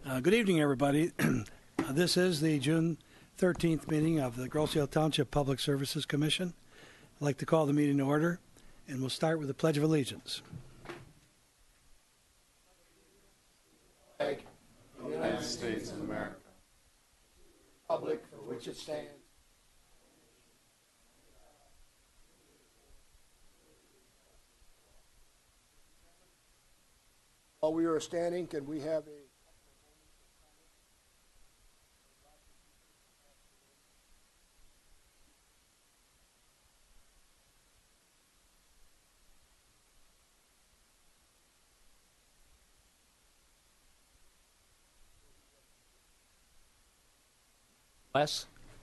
Good evening, everybody. This is the June 13th meeting of the Grosse Township Public Services Commission. I'd like to call the meeting to order, and we'll start with the Pledge of Allegiance. Flag of the United States of America, republic for which it stands. While we are standing, can we have a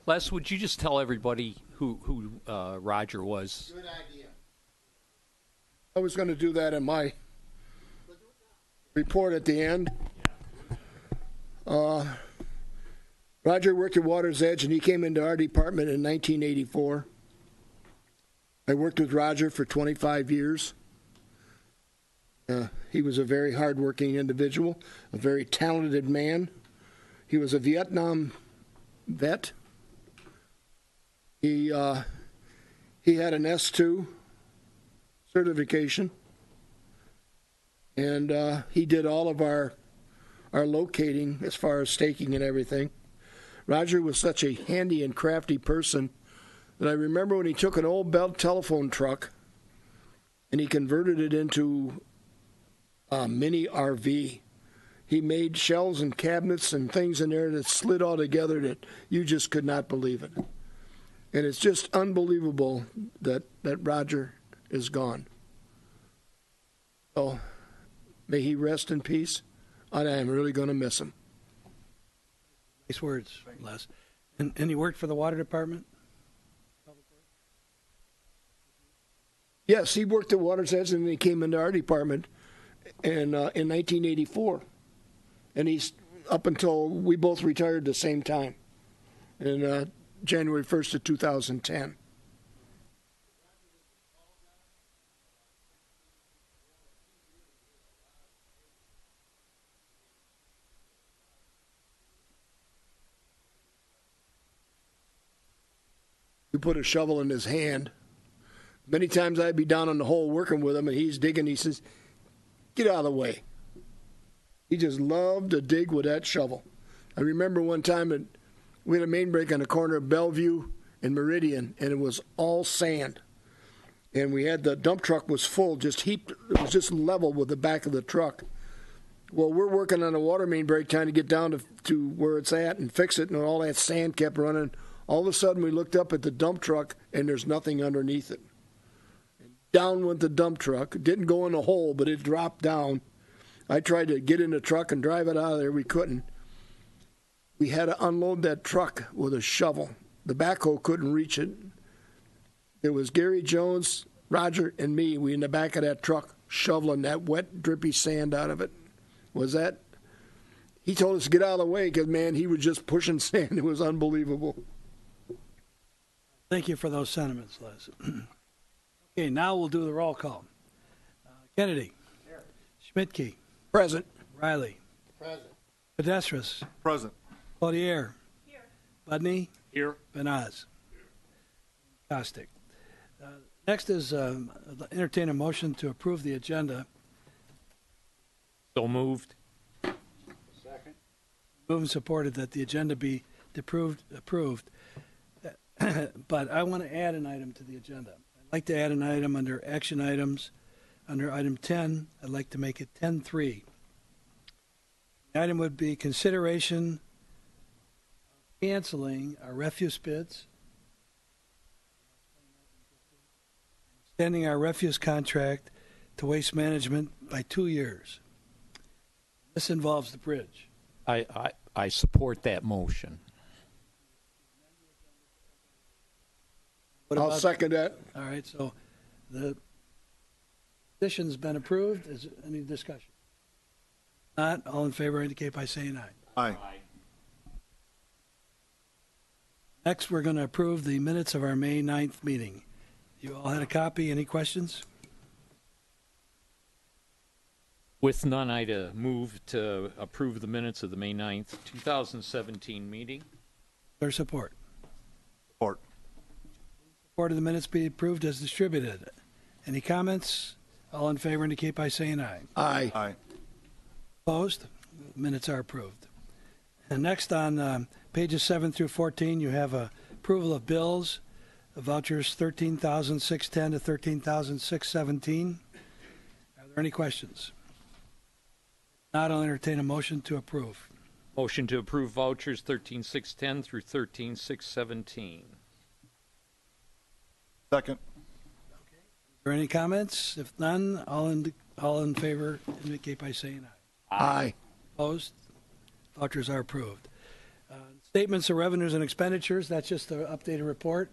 Les, would you just tell everybody who Roger was? Good idea. I was going to do that in my report at the end. Roger worked at Water's Edge, and he came into our department in 1984. I worked with Roger for 25 years. He was a very hardworking individual, a very talented man. He was a Vietnam vet. He had an S2 certification, and he did all of our locating as far as staking and everything. Roger was such a handy and crafty person that I remember when he took an old Bell telephone truck and he converted it into a mini RV. He made shelves and cabinets and things in there that slid all together that you just could not believe it. And it's just unbelievable that Roger is gone. So may he rest in peace. I am really going to miss him. Nice words, Les. And he worked for the water department? Yes, he worked at Water's Edge, and then he came into our department in 1984. And he's up until we both retired the same time, in January 1st of 2010. We put a shovel in his hand. Many times I'd be down in the hole working with him, and he's digging. He says, "Get out of the way." He just loved to dig with that shovel. I remember one time we had a main break on the corner of Bellevue and Meridian, and it was all sand. And we had the dump truck was full, just heaped, it was just level with the back of the truck. Well, we're working on a water main break trying to get down to where it's at and fix it, and all that sand kept running. All of a sudden, we looked up at the dump truck, and there's nothing underneath it. Down went the dump truck. It didn't go in a hole, but it dropped down. I tried to get in the truck and drive it out of there. We couldn't. We had to unload that truck with a shovel. The backhoe couldn't reach it. It was Gary Jones, Roger, and me. We in the back of that truck shoveling that wet, drippy sand out of it. He told us to get out of the way because, man, he was just pushing sand. It was unbelievable. Thank you for those sentiments, Les. Okay, now we'll do the roll call. Kennedy. Here. Schmidtke. Present. Riley. Present. Pedestris. Present. Clodier. Here. Budney. Here. Benaz. Kostick. Next is entertain a motion to approve the agenda. So moved. Second. Moved and supported that the agenda be approved. But I want to add an item to the agenda. I'd like to add an item under action items. Under item 10, I'd like to make it 10.3. The item would be consideration of canceling our refuse bids, extending our refuse contract to waste management by 2 years. This involves the bridge. I support that motion. I'll second that. All right, so the petition's been approved. Is there any discussion? Not, all in favor indicate by saying aye. Aye. Next, we're going to approve the minutes of our May 9th meeting. You all had a copy. Any questions? With none, I'd move to approve the minutes of the May 9th, 2017 meeting. There's support. Support. Support of the minutes be approved as distributed. Any comments? All in favor indicate by saying aye. Aye. Aye. Opposed? Minutes are approved. And next on pages 7 through 14, you have approval of bills, vouchers 13,610 to 13,617. Are there any questions? Not, I'll entertain a motion to approve. Motion to approve vouchers 13,610 through 13,617. Second. Are there any comments? If none, all in favor indicate by saying aye. Aye. Opposed? Vouchers are approved. Statements of revenues and expenditures, that's just an updated report.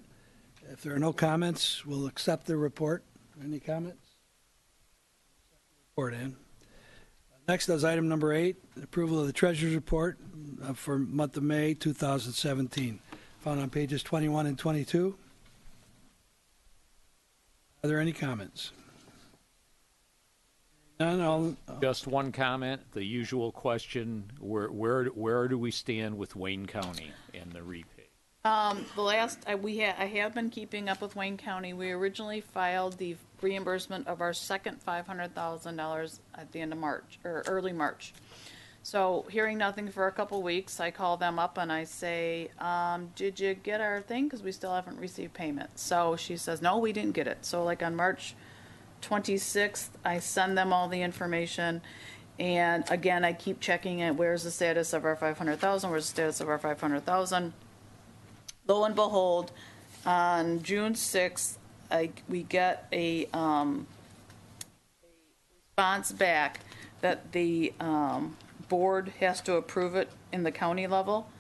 If there are no comments, we'll accept the report. Any comments? Report in. Next is item number 8, approval of the treasurer's report for month of May 2017, found on pages 21 and 22. Are there any comments? None. Just one comment, the usual question, where do we stand with Wayne County and the repay? I have been keeping up with Wayne County. We originally filed the reimbursement of our second $500,000 at the end of March, or early March. So hearing nothing for a couple weeks, I call them up and I say, did you get our thing? Because we still haven't received payment. So she says, no, we didn't get it. So like on March 26th, I send them all the information. And again, I keep checking it. Where's the status of our 500,000? Where's the status of our 500,000? Lo and behold, on June 6th, we get a response back that the board has to approve it in the county level.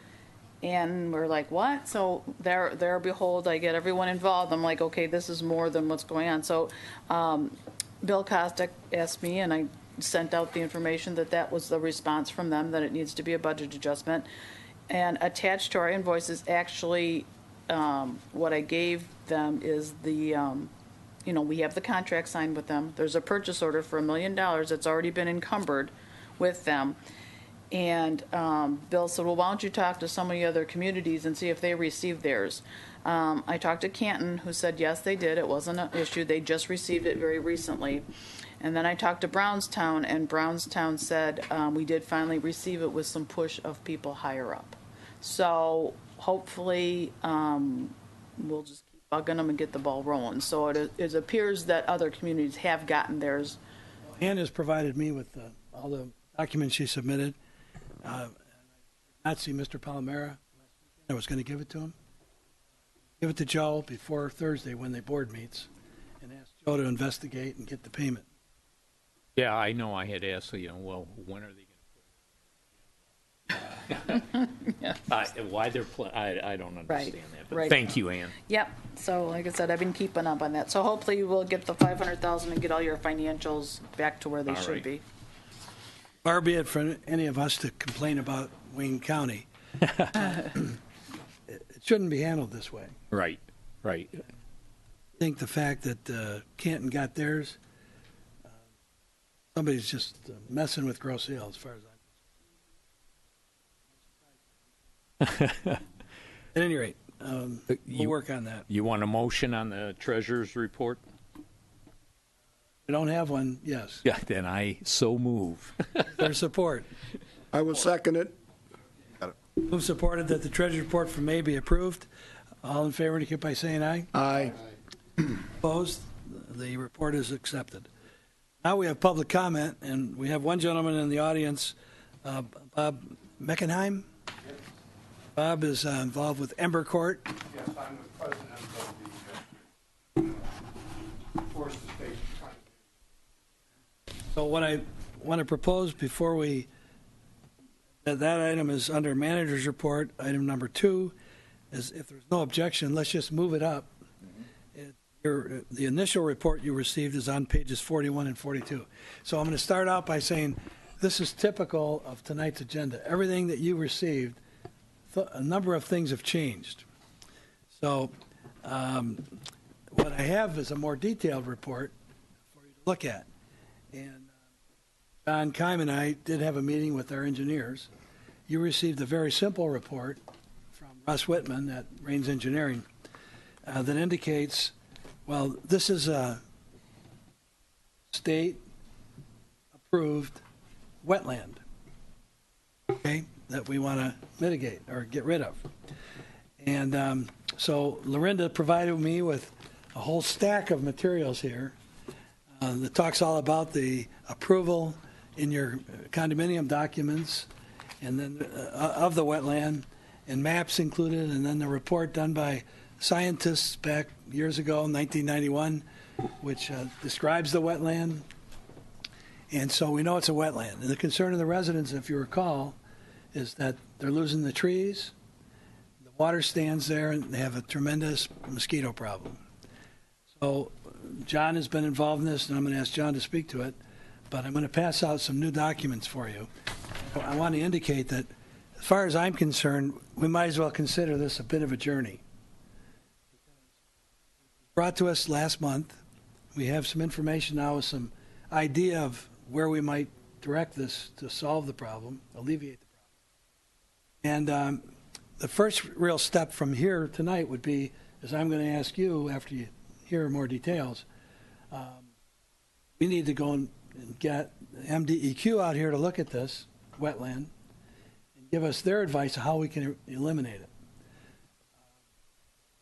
And we're like, what? So there, behold, I get everyone involved. I'm like, okay, this is more than what's going on. So Bill Kostick asked me, and I sent out the information that was the response from them, that it needs to be a budget adjustment. And attached to our invoice is actually what I gave them is the, we have the contract signed with them. There's a purchase order for $1 million that's already been encumbered with them. And Bill said, well, why don't you talk to some of the other communities and see if they received theirs. I talked to Canton, who said, yes, they did. It wasn't an issue. They just received it very recently. And then I talked to Brownstown, and Brownstown said, we did finally receive it with some push of people higher up. So hopefully we'll just keep bugging them and get the ball rolling. So it appears that other communities have gotten theirs. Ann has provided me with all the documents she submitted. I did not see Mr. Palomera. I was going to give it to him. Give it to Joe before Thursday when the board meets, and ask Joe to investigate and get the payment. Yeah, I know. I had asked, well, when are they going to put it? Why they're I don't understand that. But thank you, Ann. Yep. So like I said, I've been keeping up on that. So hopefully we'll get the 500,000 and get all your financials back to where they should be. Far be it for any of us to complain about Wayne County. It shouldn't be handled this way. Right. I think the fact that Canton got theirs, somebody's just messing with Grosse Ile, as far as I'm concerned. At any rate, we'll work on that. You want a motion on the treasurer's report? I don't have one, yes. Yeah, then I so move. Their support. I will second it. Move supported that the treasurer's report for May be approved. All in favor indicate by saying aye. Aye. Opposed? The report is accepted. Now we have public comment, and we have one gentleman in the audience, Bob Meckenheim. Bob is involved with Ember Court. Yes, I'm the president of the Forest Estate. So what I want to propose before that item is under manager's report, item number 2, is if there's no objection, let's just move it up. The initial report you received is on pages 41 and 42. So I'm going to start out by saying this is typical of tonight's agenda. Everything that you received, a number of things have changed. So what I have is a more detailed report for you to look at. And Don Keim and I did have a meeting with our engineers. You received a very simple report from Russ Whitman at Rains Engineering that indicates, well, this is a state-approved wetland, okay, that we want to mitigate or get rid of. And so Lorinda provided me with a whole stack of materials here that talks all about the approval in your condominium documents and then of the wetland, and maps included, and then the report done by scientists back years ago, 1991, which describes the wetland. And so we know it's a wetland. And the concern of the residents, if you recall, is that they're losing the trees, the water stands there, and they have a tremendous mosquito problem. So John has been involved in this, and I'm going to ask John to speak to it, but I'm going to pass out some new documents for you. I want to indicate that, as far as I'm concerned, we might as well consider this a bit of a journey. Brought to us last month, we have some information now with some idea of where we might direct this to solve the problem, alleviate the problem. And the first real step from here tonight would be, as I'm going to ask you after you hear more details, we need to go and get MDEQ out here to look at this wetland and give us their advice on how we can eliminate it.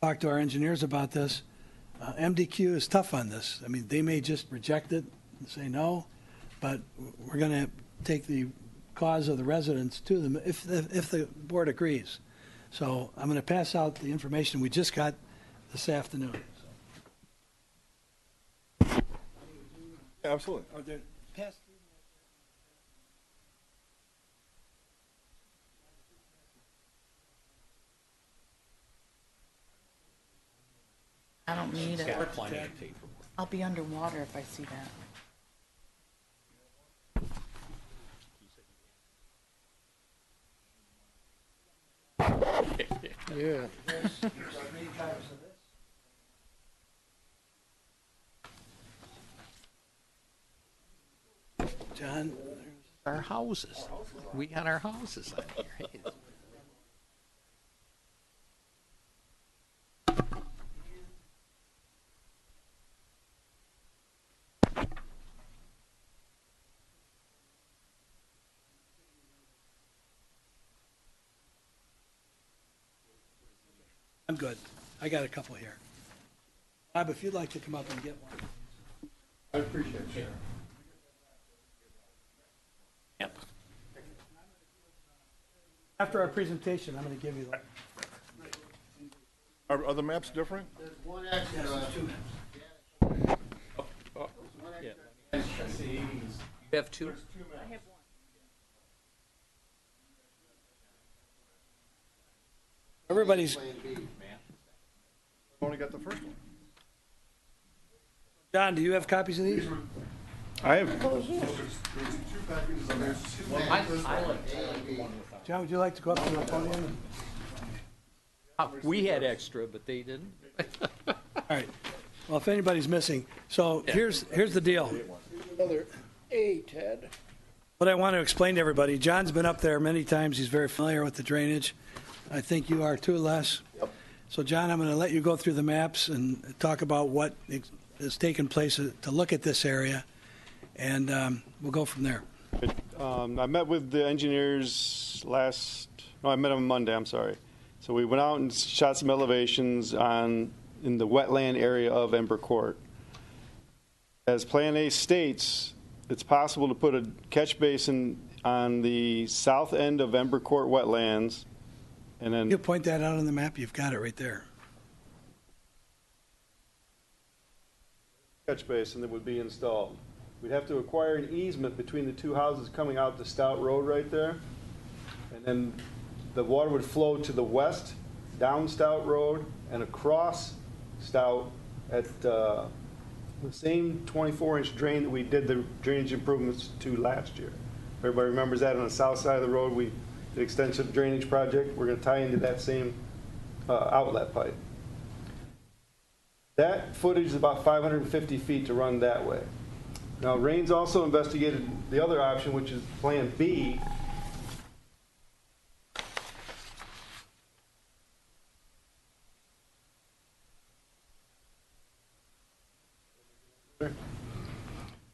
Talk to our engineers about this. MDQ is tough on this. I mean, they may just reject it and say no, but we're going to take the cause of the residents to them if the board agrees. So I'm going to pass out the information we just got this afternoon. Absolutely. Are there past I don't need it. Got plenty of paper. I'll be underwater if I see that. Yeah. John? Our houses. We got our houses on here. Hey, I'm good. I got a couple here. Bob, if you'd like to come up and get one. I appreciate it, Sharon. Yep. After our presentation, I'm going to give you the... Are the maps different? One extra. You have two? Everybody's... Only got the first one. John, do you have copies of these? I have. There's two packages and there's two. John, would you like to go up to the podium? We had extra, but they didn't. All right. Well, if anybody's missing, so here's the deal. Another 8, Ted. What I want to explain to everybody, John's been up there many times. He's very familiar with the drainage. I think you are too, Les. Yep. So, John, I'm going to let you go through the maps and talk about what has taken place to look at this area, and we'll go from there. I met with the engineers I met them Monday, I'm sorry. So we went out and shot some elevations in the wetland area of Ember Court. As Plan A states, it's possible to put a catch basin on the south end of Ember Court wetlands, and then You point that out on the map, you've got it right there. catch basin that would be installed. We'd have to acquire an easement between the two houses coming out the Stout Road right there. And then the water would flow to the west, down Stout Road, and across Stout at the same 24-inch drain that we did the drainage improvements to last year. Everybody remembers that on the south side of the road, we did extensive drainage project. We're going to tie into that same outlet pipe. That footage is about 550 feet to run that way. Now, Raines also investigated the other option, which is Plan B.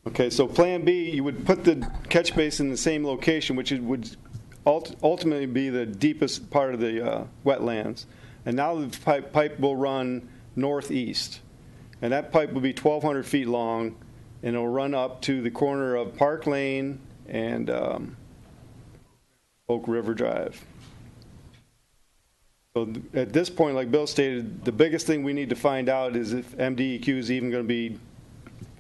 Okay, so Plan B, you would put the catch basin in the same location, which would ultimately be the deepest part of the wetlands. And now the pipe will run northeast. And that pipe will be 1,200 feet long, and it'll run up to the corner of Park Lane and Oak River Drive. So at this point, like Bill stated, the biggest thing we need to find out is if MDEQ is even going to be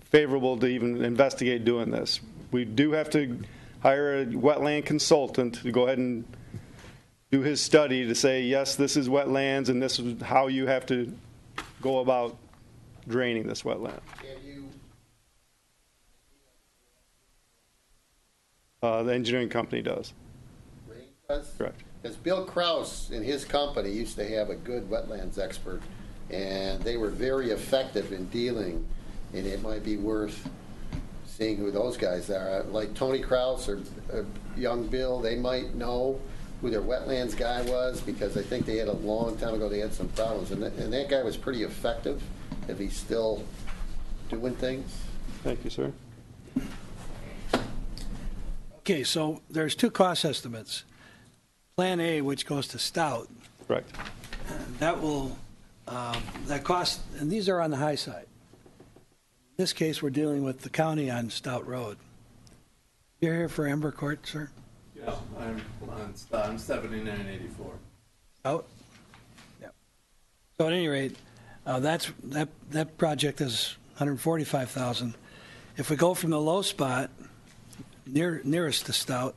favorable to even investigate doing this. We do have to hire a wetland consultant to go ahead and do his study to say, yes, this is wetlands and this is how you have to go about draining this wetland. The engineering company does. Correct. Because Bill Kraus and his company used to have a good wetlands expert, and they were very effective in dealing, and it might be worth seeing who those guys are. Like Tony Kraus or young Bill, they might know who their wetlands guy was, because I think they had a long time ago, they had some problems, and that guy was pretty effective if he's still doing things. Thank you, sir. Okay, so there's two cost estimates. Plan A, which goes to Stout, Correct. that will, that cost, and these are on the high side. In this case, we're dealing with the county on Stout Road. You're here for Ember Court, sir? Yeah, I'm 7984. Stout? Yep. So at any rate, that project is $145,000. If we go from the low spot, nearest to Stout,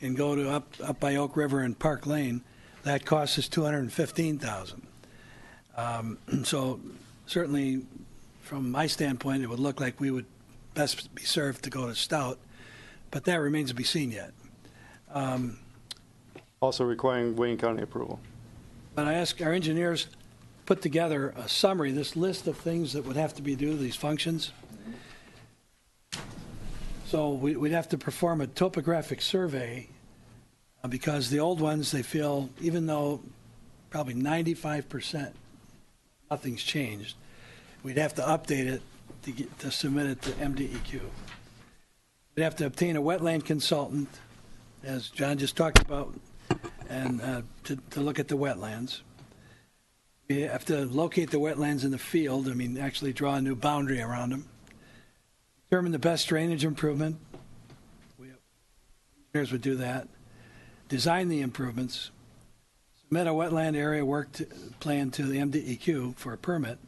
and go to up by Oak River and Park Lane, that cost us $215,000. So certainly, from my standpoint, it would look like we would best be served to go to Stout, but that remains to be seen yet. Also requiring Wayne County approval. But I asked our engineers put together a summary, this list of things that would have to be due, these functions. So we'd have to perform a topographic survey because the old ones, they feel, even though probably 95% nothing's changed, we'd have to update it to submit it to MDEQ. We'd have to obtain a wetland consultant, as John just talked about, and to look at the wetlands. We have to locate the wetlands in the field, actually draw a new boundary around them. Determine the best drainage improvement. Engineers would do that. Design the improvements. Submit a wetland area work plan to the MDEQ for a permit.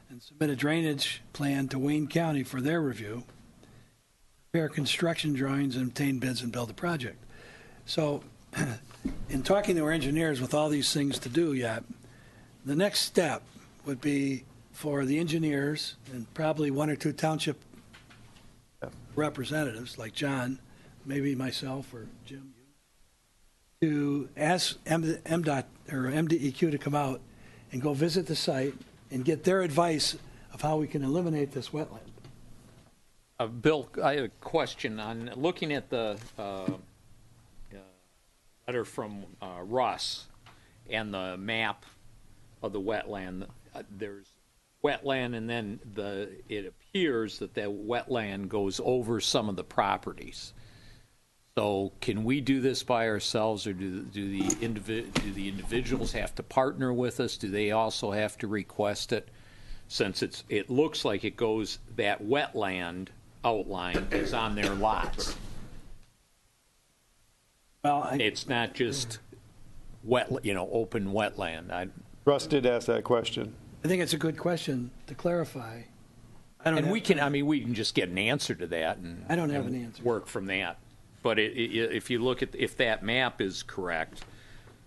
And submit a drainage plan to Wayne County for their review. Prepare construction drawings and obtain bids and build a project. So, in talking to our engineers with all these things to do yet, the next step would be for the engineers and probably one or two township representatives like John, maybe myself or Jim, to ask MDOT or MDEQ to come out and go visit the site and get their advice of how we can eliminate this wetland. Bill, I have a question on looking at the letter from Russ and the map of the wetland. There's wetland, and then it appears that wetland goes over some of the properties. So can we do this by ourselves, or do the individuals have to partner with us? Do they also have to request it? Since it looks like it goes, that wetland outline is on their lots. Well, it's not just open wetland. Russ did ask that question. I think it's a good question to clarify. We can just get an answer to that, and I don't have an answer. Work from that. But if you look at if that map is correct,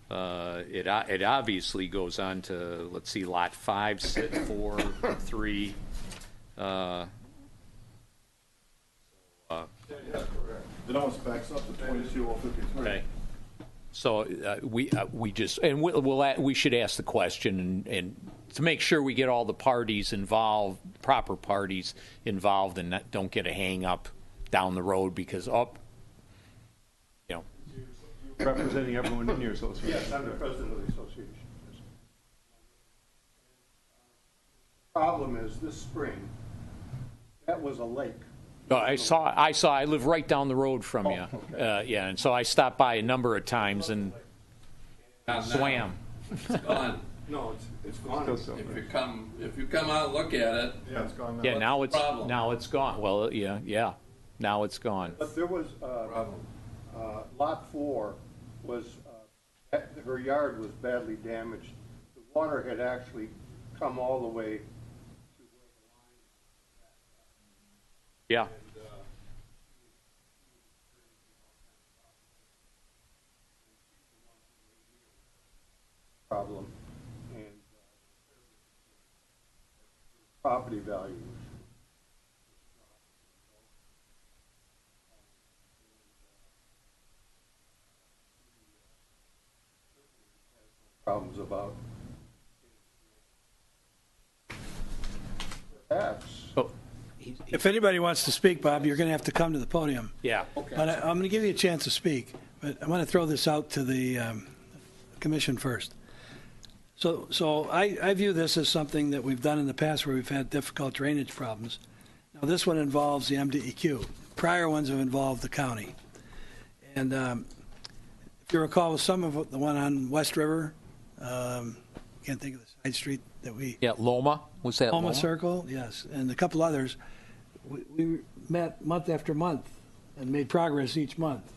it obviously goes on to, let's see, lot 5, 6, 4, 3. Yeah, correct. It almost backs up to 22,053. Okay. So we just, and we should ask the question and to make sure we get all the parties involved, proper parties involved, and don't get a hang up down the road because, Representing everyone in your association. Yes, I'm the president of the association. Problem is, this spring, that was a lake. I live right down the road from you. Yeah, and so I stopped by a number of times and swam. It's gone. No, it's gone. If you come out and look at it, Yeah, it's gone now. Yeah, now problem? it's gone. Well, yeah, now it's gone. But there was, problem. lot 4 was, her yard was badly damaged. The water had actually come all the way to where the line Yeah. and, problem, and property values. Problems about perhaps. Oh, If anybody wants to speak, Bob, you're going to have to come to the podium. yeah. But I'm going to give you a chance to speak, but I want to throw this out to the commission first. So I view this as something that we've done in the past where we've had difficult drainage problems. Now, this one involves the MDEQ. Prior ones have involved the county. And if you recall, with some of the one on West River, can't think of the side street that we... Yeah, Loma, was that Loma? Loma Circle, yes, and a couple others. We met month after month and made progress each month.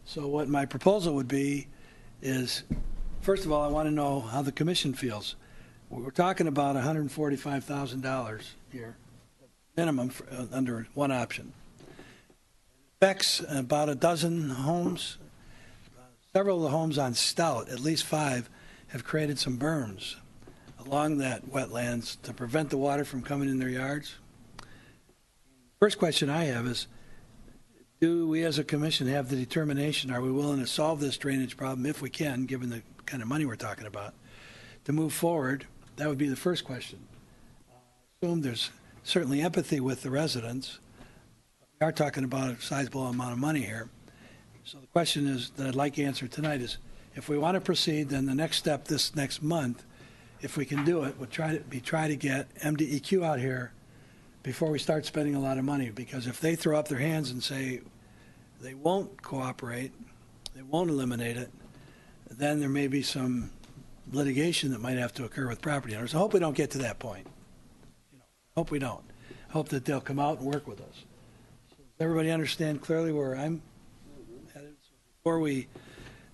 So what my proposal would be is, first of all, I want to know how the commission feels. We're talking about $145,000 here, minimum under one option. Affects about a dozen homes. Several of the homes on Stout, at least 5, have created some berms along that wetlands to prevent the water from coming in their yards. First question I have is, do we as a commission have the determination, are we willing to solve this drainage problem if we can, given the kind of money we're talking about, to move forward? That would be the first question. I assume there's certainly empathy with the residents. We are talking about a sizable amount of money here. So the question is that I'd like answered tonight is, if we want to proceed, then the next step this next month, if we can do it, would try to get MDEQ out here before we start spending a lot of money. Because if they throw up their hands and say they won't cooperate, they won't eliminate it, then there may be some litigation that might have to occur with property owners. I hope we don't get to that point. I hope we don't. I hope that they'll come out and work with us. So does everybody understand clearly where I'm headed? So before we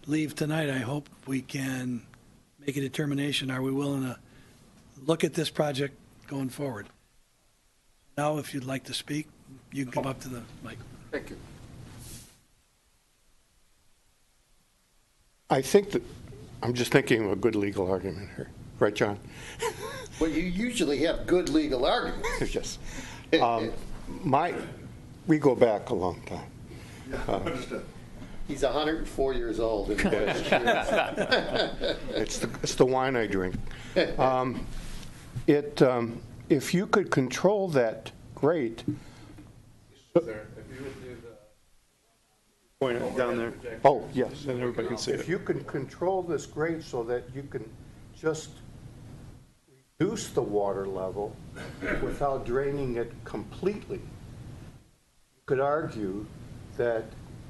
leave tonight, I hope we can make a determination. Are we willing to look at this project going forward? Now, if you'd like to speak, you can come up to the mic. Thank you. I think that, I'm just thinking of a good legal argument here. Right, John? Well, you usually have good legal arguments. Yes. We go back a long time. Understood. He's 104 years old. And It's the wine I drink. If you could control that grate. Point it down there. Oh, yes. Then everybody can see If it. you can control this grate so that you can just reduce the water level without draining it completely, you could argue that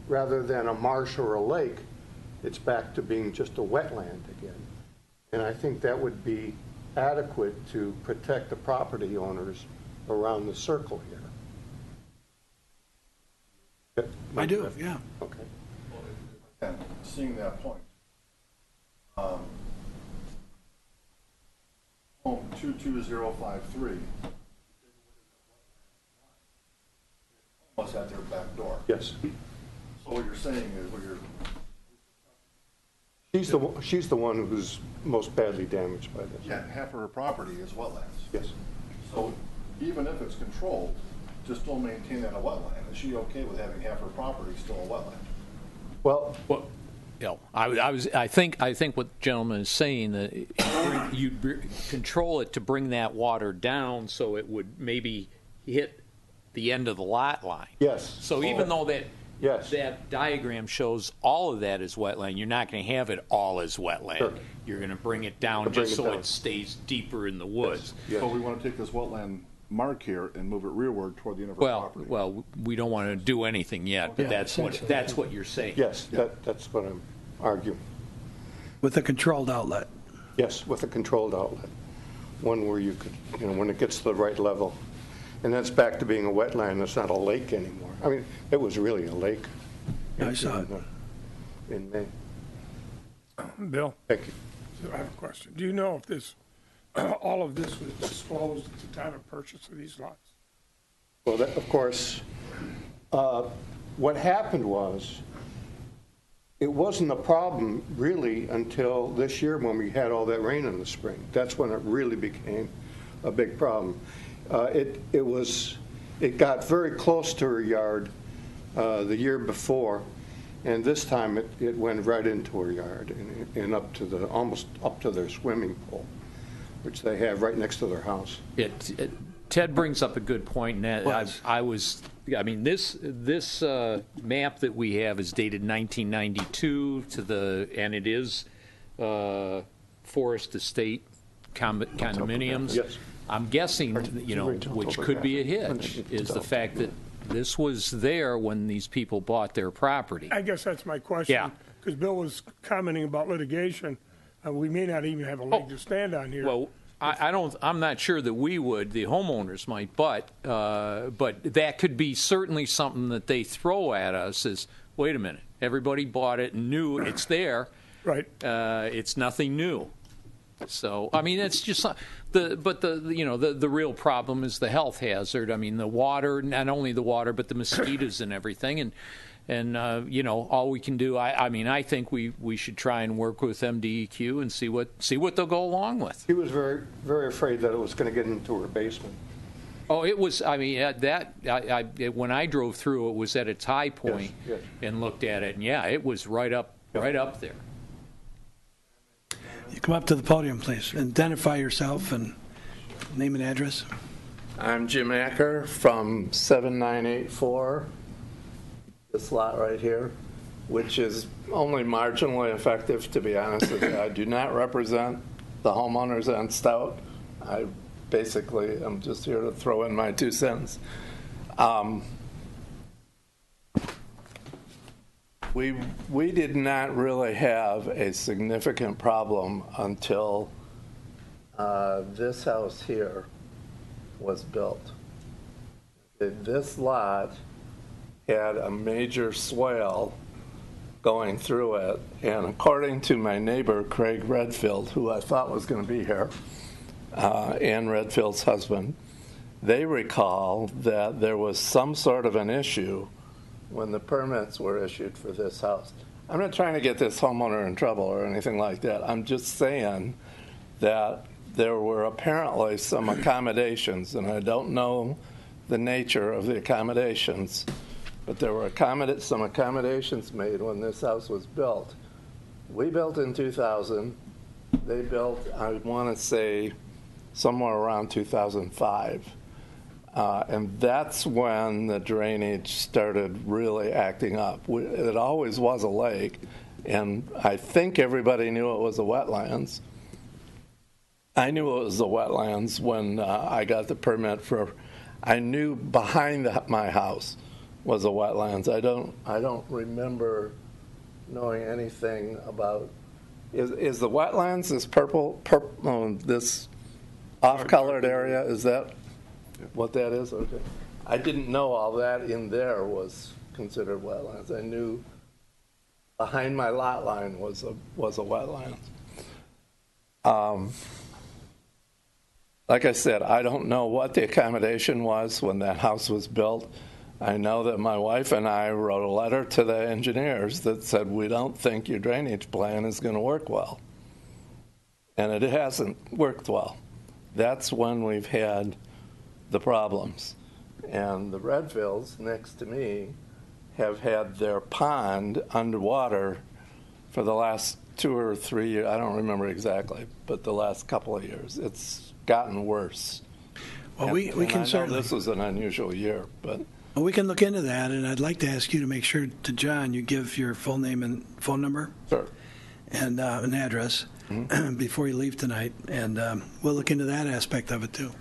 rather than a marsh or a lake, it's back to being just a wetland again. And I think that would be adequate to protect the property owners around the circle here. I do, yeah. Okay. And seeing that point, home 22053, almost at their back door. Yes. So what you're saying is, She's the one who's most badly damaged by this. yeah, half of her property is wetlands. Yes. So even if it's controlled, to still maintain that a wetland, is she okay with having half her property still a wetland? Well, I think what the gentleman is saying, that you'd control it to bring that water down so it would maybe hit the end of the lot line. Yes. So even though that Yes. that diagram shows all of that as wetland, you're not going to have it all as wetland. Sure. You're going to bring it down Bring just it so down. it stays deeper in the woods. Yes. But we want to take this wetland mark here and move it rearward toward the end of our Well, property. well, we don't want to do anything yet, but Yeah, that's what you're saying. Yes, that's what I'm arguing. With a controlled outlet. Yes, with a controlled outlet, one where you could, when it gets to the right level. And that's back to being a wetland, it's not a lake anymore. I mean, it was really a lake. I saw it. In May. Bill, Thank you. I have a question. Do you know if this, all of this was disclosed at the time of purchase of these lots? Well, that, of course, what happened was, it wasn't a problem really until this year when we had all that rain in the spring. That's when it really became a big problem. It got very close to her yard the year before, and this time it went right into her yard and up to almost up to their swimming pool, which they have right next to their house. Ted brings up a good point, and that this map that we have is dated 1992 and it is Forest Estate condominiums. Yes. I'm guessing, which could be a hitch, is the fact that this was there when these people bought their property. I guess that's my question. Yeah. Because Bill was commenting about litigation. We may not even have a leg to stand on here. Well, I'm not sure that we would. The homeowners might, but that could be certainly something that they throw at us. Is wait a minute, everybody bought it and knew it's there. Right. It's nothing new. So I mean, it's just the real problem is the health hazard. I mean, the water, not only the water, but the mosquitoes and everything, and all we can do. I think we should try and work with MDEQ and see what they'll go along with. He was very, very afraid that it was going to get into her basement. Oh, it was. I mean, when I drove through, it was at its high point, Yes. and looked at it, and yeah, it was right up there. You come up to the podium, please. Identify yourself and name and address. I'm Jim Acker from 7984, this lot right here, which is only marginally effective, to be honest with you. I do not represent the homeowners on Stout. I basically am just here to throw in my 2 cents. We did not really have a significant problem until this house here was built. This lot had a major swale going through it, and according to my neighbor, Craig Redfield, who I thought was going to be here, Ann Redfield's husband, they recall that there was some sort of an issue when the permits were issued for this house. I'm not trying to get this homeowner in trouble or anything like that. I'm just saying that there were apparently some accommodations, and I don't know the nature of the accommodations, but there were some accommodations made when this house was built. We built in 2000. They built, I want to say, somewhere around 2005. And that's when the drainage started really acting up. It always was a lake, and I think everybody knew it was a wetlands. I knew it was a wetlands when I got the permit I knew behind my house was a wetlands. I don't remember knowing anything about. Is the wetlands this purple this off-colored area? Is that what that is? Okay. I didn't know all that in there was considered wetlands. I knew behind my lot line was a wetland. Like I said, I don't know what the accommodation was when that house was built. I know that my wife and I wrote a letter to the engineers that said, we don't think your drainage plan is going to work well. And it hasn't worked well. That's when we've had the problems. And the Redfields next to me have had their pond underwater for the last 2 or 3 years. I don't remember exactly, but the last couple of years, it's gotten worse. Well, we And can I know certainly. this was an unusual year, but Well, we can look into that, and I'd like to ask you to make sure to John you give your full name and phone number sure. and an address before you leave tonight, and we'll look into that aspect of it too.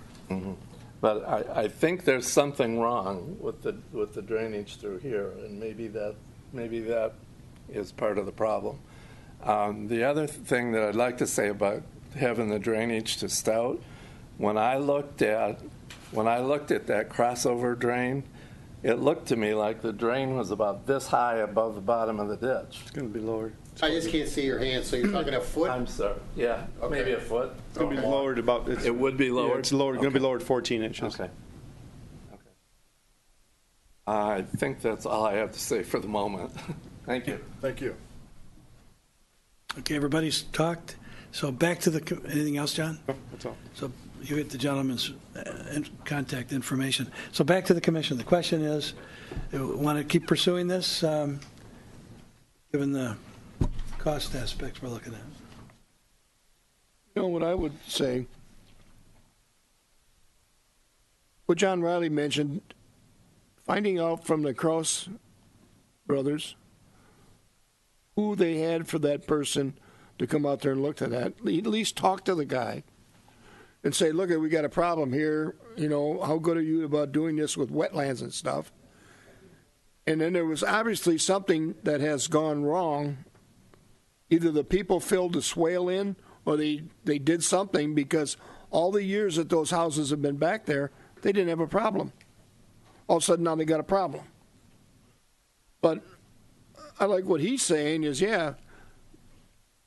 But I think there's something wrong with the drainage through here, and maybe that is part of the problem. The other thing that I'd like to say about having the drainage to Stout, when I looked at that crossover drain, it looked to me like the drain was about this high above the bottom of the ditch. It's going to be lowered. I just can't see your hand, so you're talking a foot? I'm sorry. Yeah, Okay. maybe a foot. It's going to be lowered about. It would be lowered? Yeah, it's lowered. Going to be Okay. lowered 14 inches. Okay. I think that's all I have to say for the moment. Thank you. Thank you. Okay, everybody's talked. So back to anything else, John? No, that's all. So you get the gentleman's contact information. So back to the commission. The question is, want to keep pursuing this, given the cost aspects we're looking at? You know what I would say? What John Riley mentioned, finding out from the Kraus brothers who they had for that person to come out there and look at that. At least talk to the guy and say, look, we got a problem here. You know, how good are you about doing this with wetlands and stuff? And then there was obviously something that has gone wrong. Either the people filled the swale in or they did something, because all the years that those houses have been back there, they didn't have a problem. All of a sudden now they got a problem. But I like what he's saying is, yeah,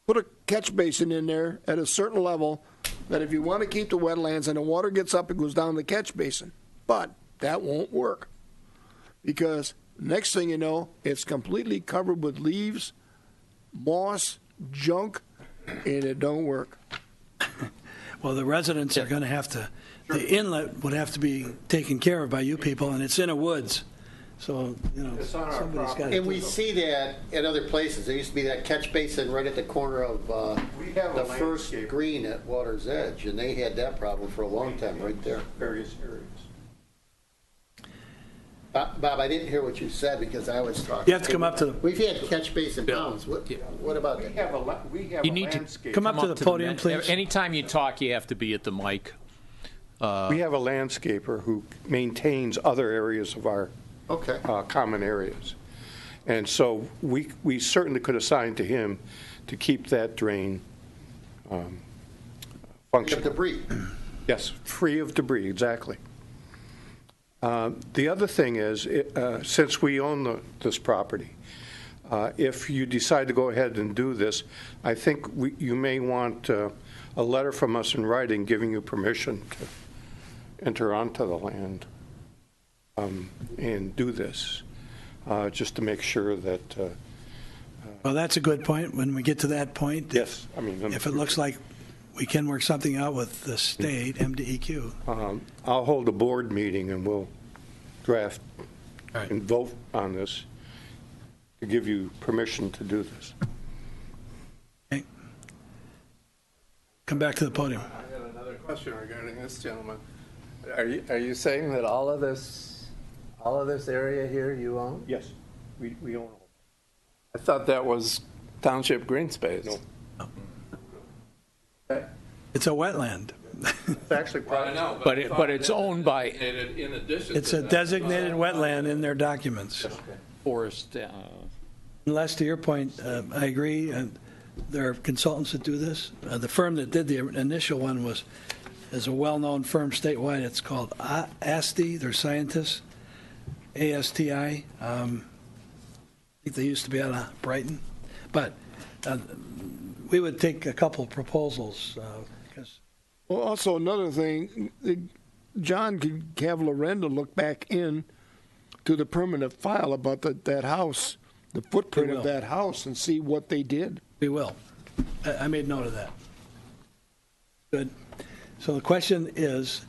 put a catch basin in there at a certain level that if you want to keep the wetlands and the water gets up, it goes down the catch basin. But that won't work, because next thing you know, it's completely covered with leaves, moss, junk, and it don't work. Well, the residents are going to have to, the inlet would have to be taken care of by you people, and it's in a woods. So, you know, It's on our somebody's got to. And we see that in other places. There used to be that catch basin right at the corner of We have a the first landscape. green at Water's Edge, and they had that problem for a long time right there. Various areas. Bob, I didn't hear what you said because I was talking. You have to come up to the, We've had catch basin problems. What about We that? have a You need to landscape. come up to the podium, please. Anytime you talk, you have to be at the mic. We have a landscaper who maintains other areas of our Okay. common areas. And so we certainly could assign to him to keep that drain functioning. Debris. Yes, free of debris, exactly. The other thing is, since we own this property, if you decide to go ahead and do this, I think you may want a letter from us in writing giving you permission to enter onto the land and do this, just to make sure that, well, that's a good point. When we get to that point, yes, I mean, if it looks like we can work something out with the state, MDEQ. I'll hold a board meeting and we'll draft All right. and vote on this to give you permission to do this. Okay. Come back to the podium. I have another question regarding this gentleman. Are you saying that all of this area here you own? Yes, we own all. I thought that was township green space. No. It's a wetland. It's actually Well, I private. know, But I it- thought but it's that owned by- In addition It's to a that. designated wetland in their documents. Forest, Les, to your point, I agree. There are consultants that do this. The firm that did the initial one is a well-known firm statewide. It's called ASTI. They're scientists. ASTI. I think they used to be out of Brighton. But we would take a couple of proposals. Well, also another thing, John could have Lorenda look back in to the permanent file about that house, the footprint of that house, and see what they did. We will. I made note of that. Good. So the question is,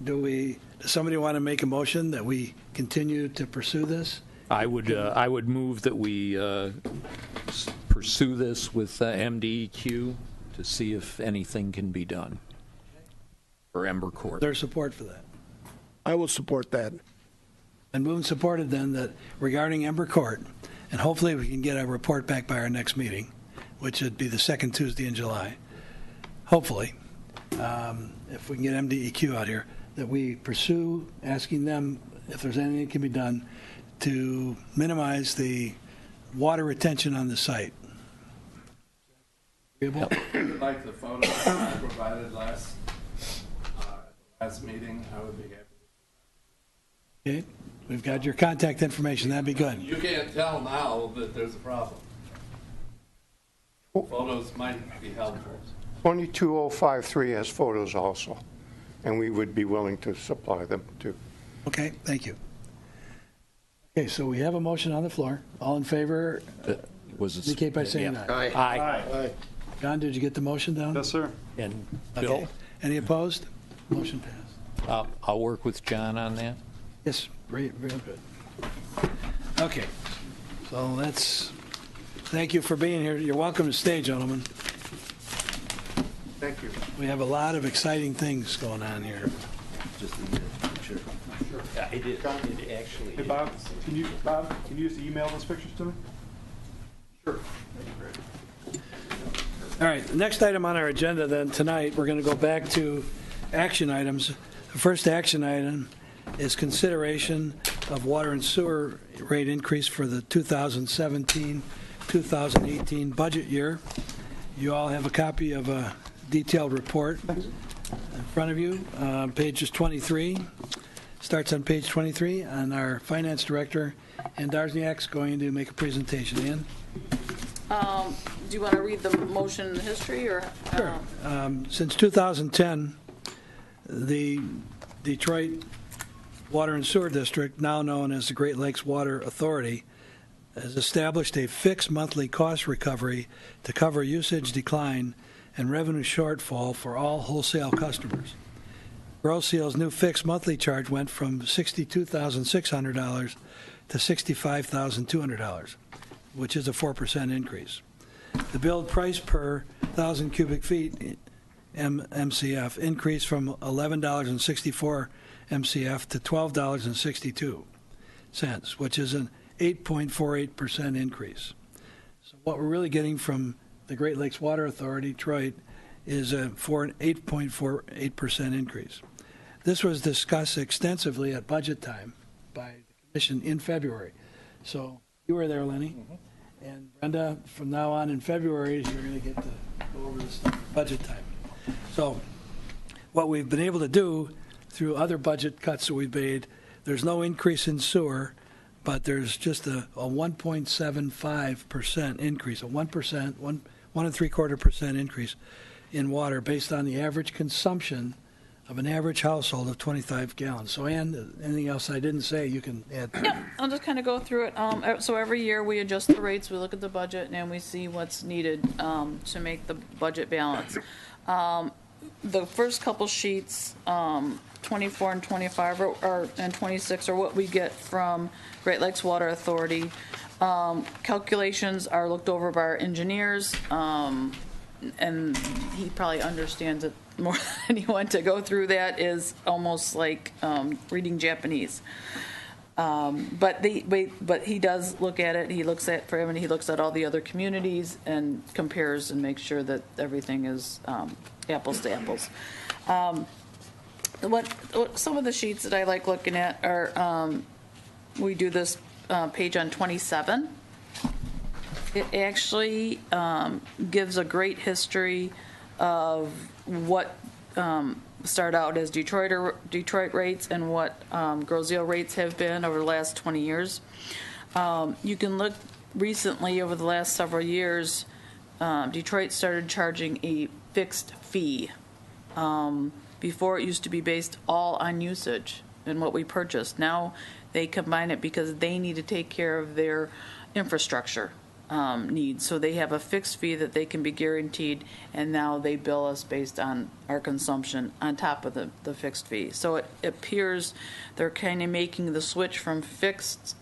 does somebody want to make a motion that we continue to pursue this? I would move that we pursue pursue this with MDEQ to see if anything can be done for Ember Court. There's support for that. I will support that. And moved and supported then that regarding Ember Court, and hopefully we can get a report back by our next meeting, which would be the second Tuesday in July. Hopefully, if we can get MDEQ out here, that we pursue asking them if there's anything that can be done to minimize the water retention on the site. Agreeable? Like the photos I provided last meeting, I would be happy. Okay, we've got your contact information. That'd be good. You can't tell now that there's a problem. Photos might be helpful. 22053 has photos also, and we would be willing to supply them too. Okay, thank you. Okay, so we have a motion on the floor. All in favor, indicate by saying aye. Aye. John, did you get the motion down? Yes, sir. And Okay. Bill, Any opposed? Motion passed. I'll work with John on that. Yes, very, very good. Okay, so thank you for being here. You're welcome to stay, gentlemen. Thank you. We have a lot of exciting things going on here. Yeah, it actually. Hey, Bob, can you just email those pictures to me? All right, the next item on our agenda then tonight, we're going to go back to action items. The first action item is consideration of water and sewer rate increase for the 2017-2018 budget year. You all have a copy of a detailed report in front of you. Pages 23, starts on page 23, and our finance director, Ann Darzniak's going to make a presentation. Ann? Do you want to read the motion in the history, or? Sure. Since 2010, the Detroit Water and Sewer District, now known as the Great Lakes Water Authority, has established a fixed monthly cost recovery to cover usage decline and revenue shortfall for all wholesale customers. Gross Seal's new fixed monthly charge went from $62,600 to $65,200, which is a 4% increase. The billed price per 1,000 cubic feet MCF increased from $11.64 MCF to $12.62, which is an 8.48% increase. So what we're really getting from the Great Lakes Water Authority, Detroit, is for an 8.48% increase. This was discussed extensively at budget time by the Commission in February. So you were there, Lenny. Mm-hmm. And Brenda, from now on in February, you're going to get to go over this stuff at budget time. So what we've been able to do through other budget cuts that we've made, there's no increase in sewer, but there's just a 1.75% increase, a 1%, 1.75% increase in water based on the average consumption of an average household of 25 gallons. So, Ann, anything else I didn't say you can add? Yep, I'll just kind of go through it. So every year we adjust the rates, we look at the budget, and we see what's needed to make the budget balance. The first couple sheets, 24 and 25 and 26 are what we get from Great Lakes Water Authority. Calculations are looked over by our engineers, and he probably understands it more than anyone. To go through that is almost like reading Japanese. But he does look at it. He looks at he looks at all the other communities and compares and makes sure that everything is apples to apples. What some of the sheets that I like looking at are we do this page on 27. It actually gives a great history of what start out as Detroit rates and what Grosseal rates have been over the last 20 years. You can look recently over the last several years, Detroit started charging a fixed fee. Before it used to be based all on usage and what we purchased. Now they combine it because they need to take care of their infrastructure needs. So they have a fixed fee that they can be guaranteed, and now they bill us based on our consumption on top of the fixed fee. So it appears they're kind of making the switch from fixed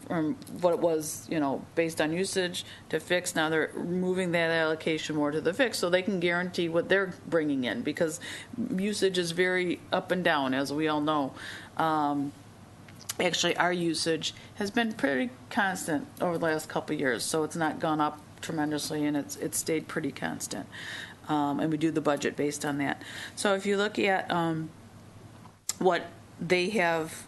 from what it was, based on usage to fixed. Now they're moving that allocation more to the fixed so they can guarantee what they're bringing in, because usage is very up and down, as we all know. Actually, our usage has been pretty constant over the last couple of years, so it's not gone up tremendously, and it's stayed pretty constant. And we do the budget based on that. So if you look at what they have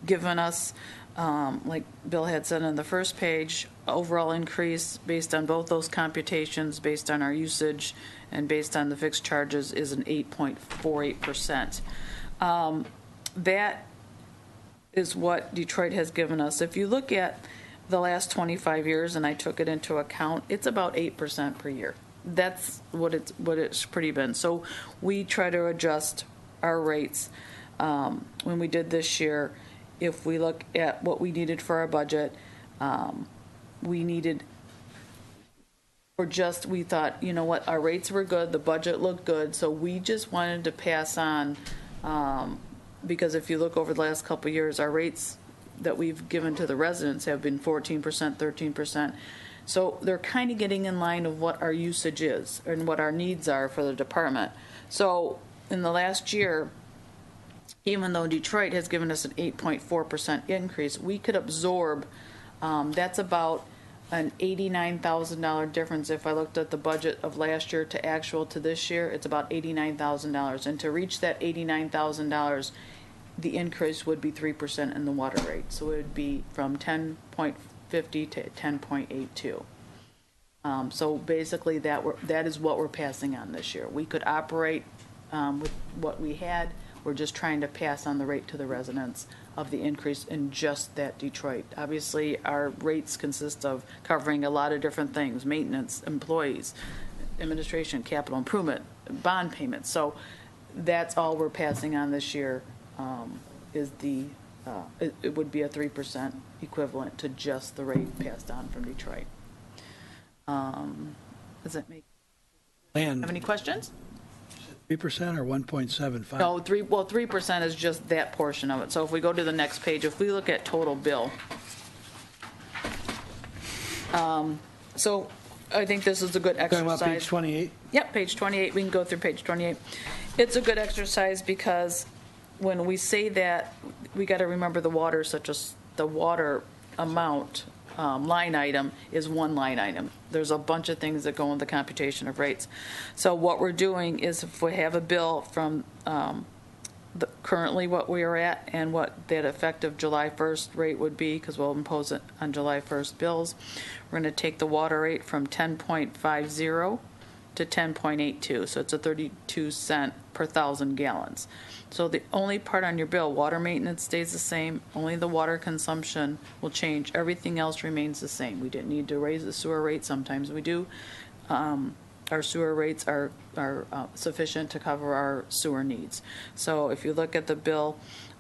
given us, like Bill had said on the first page, overall increase based on both those computations, based on our usage and based on the fixed charges, is an 8.48%. That is what Detroit has given us. If you look at the last 25 years, and I took it into account, it's about 8% per year. That's what it's pretty been. So we try to adjust our rates. When we did this year, if we look at what we needed for our budget, we thought, what, our rates were good, the budget looked good, so we just wanted to pass on, because if you look over the last couple of years, our rates that we've given to the residents have been 14%, 13%. So they're kind of getting in line of what our usage is and what our needs are for the department. So in the last year, even though Detroit has given us an 8.4% increase, we could absorb, that's about an $89,000 difference. If I looked at the budget of last year to actual to this year, it's about $89,000. And to reach that $89,000, the increase would be 3% in the water rate. So it would be from 10.50 to 10.82. So basically that is what we're passing on this year. We could operate with what we had. We're just trying to pass on the rate to the residents of the increase in just that Detroit. Obviously, our rates consist of covering a lot of different things: maintenance, employees, administration, capital improvement, bond payments. So that's all we're passing on this year. It would be a 3% equivalent to just the rate passed on from Detroit. Does that make? Land. Have any questions? 3% or 1.75? No, 3% is just that portion of it. So if we go to the next page, if we look at total bill. So I think this is a good exercise. Talking about page 28? Yep, page 28. We can go through page 28. It's a good exercise because when we say that, we got to remember the water, such as the water amount line item is one line item. There's a bunch of things that go in the computation of rates. So what we're doing is, if we have a bill from currently what we are at and what that effective July 1st rate would be, because we'll impose it on July 1st bills, we're going to take the water rate from 10.50 to 10.82. So it's a 32 cent per 1,000 gallons. So the only part on your bill, water maintenance, stays the same. Only the water consumption will change. Everything else remains the same. We didn't need to raise the sewer rate. Sometimes we do. Our sewer rates are sufficient to cover our sewer needs. So if you look at the bill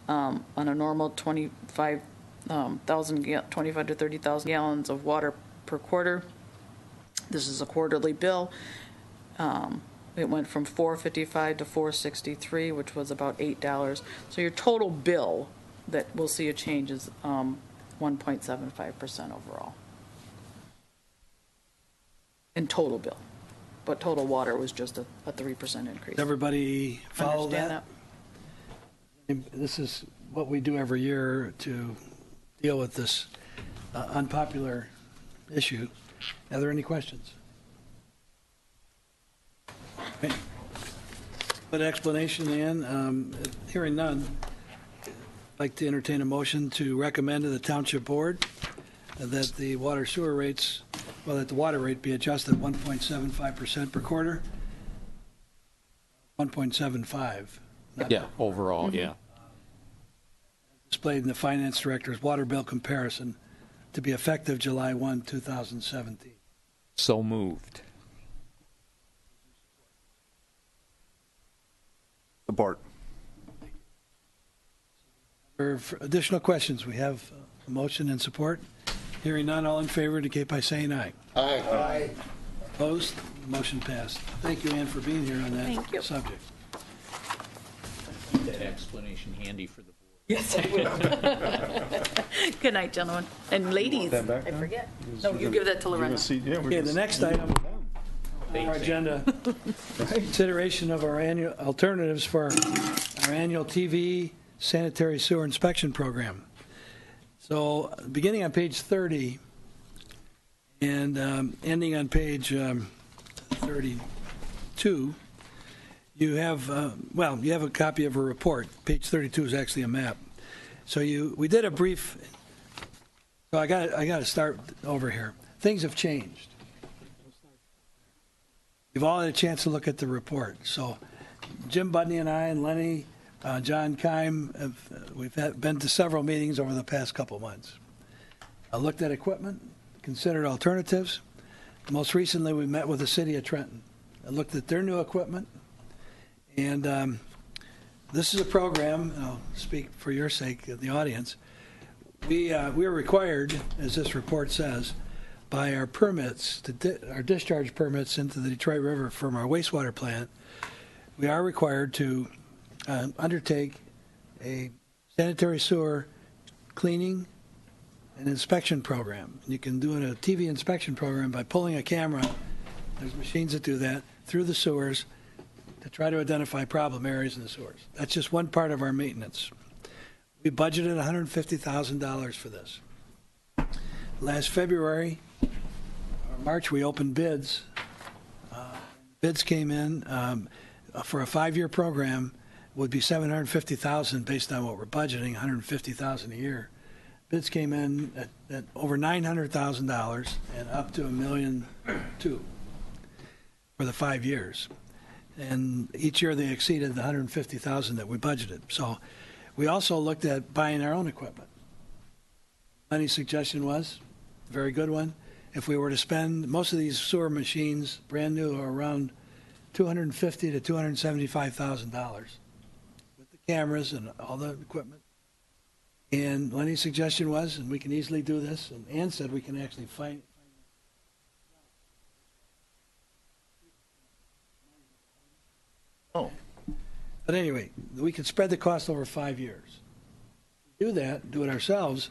on a normal 25 to 30,000 gallons of water per quarter, this is a quarterly bill. It went from $4.55 to $4.63, which was about $8. So your total bill that we'll see a change is 1.75% overall in total bill. But total water was just a 3% increase. Everybody follow Understand that? This is what we do every year to deal with this unpopular issue. Are there any questions? Okay. Put explanation in. Hearing none, I'd like to entertain a motion to recommend to the Township Board that the water sewer rates, that the water rate be adjusted 1.75% per quarter. 1.75. Yeah, overall, yeah. Displayed in the Finance Director's water bill comparison to be effective July 1, 2017. So moved. Support. For additional questions, we have a motion and support. Hearing none, all in favor indicate by saying aye. Aye. Aye. Opposed? Motion passed. Thank you, Ann, for being here on Thank you. that subject. That explanation handy for the board. Yes, I will. Good night, gentlemen. And ladies, I forget. No, you give that to Lorena. Okay, the next item on our agenda, consideration of our annual alternatives for our annual TV sanitary sewer inspection program. So beginning on page 30 and ending on page 32, you have, you have a copy of a report. Page 32 is actually a map. So we did a brief, so I got to start over here. Things have changed. You've all had a chance to look at the report. So Jim Budney and I and Lenny, John Keim, we've been to several meetings over the past couple of months. I looked at equipment, considered alternatives. Most recently, we met with the city of Trenton. I looked at their new equipment, and this is a program, and I'll speak for your sake, the audience. We are required, as this report says, by our permits, our discharge permits into the Detroit River from our wastewater plant, we are required to undertake a sanitary sewer cleaning and inspection program. You can do a TV inspection program by pulling a camera, there's machines that do that, through the sewers to try to identify problem areas in the sewers. That's just one part of our maintenance. We budgeted $150,000 for this. Last February, or March, we opened bids. Bids came in for a 5-year program, would be $750,000 based on what we're budgeting, $150,000 a year. Bids came in at over $900,000 and up to $1.2 million for the 5 years. And each year they exceeded the $150,000 that we budgeted. So we also looked at buying our own equipment. Lenny's suggestion was, a very good one, if we were to spend, most of these sewer machines, brand new, are around $250,000 to $275,000 with the cameras and all the equipment. And Lenny's suggestion was, and we can easily do this, and Ann said we can actually find. Oh. But anyway, we could spread the cost over 5 years. Do that, do it ourselves.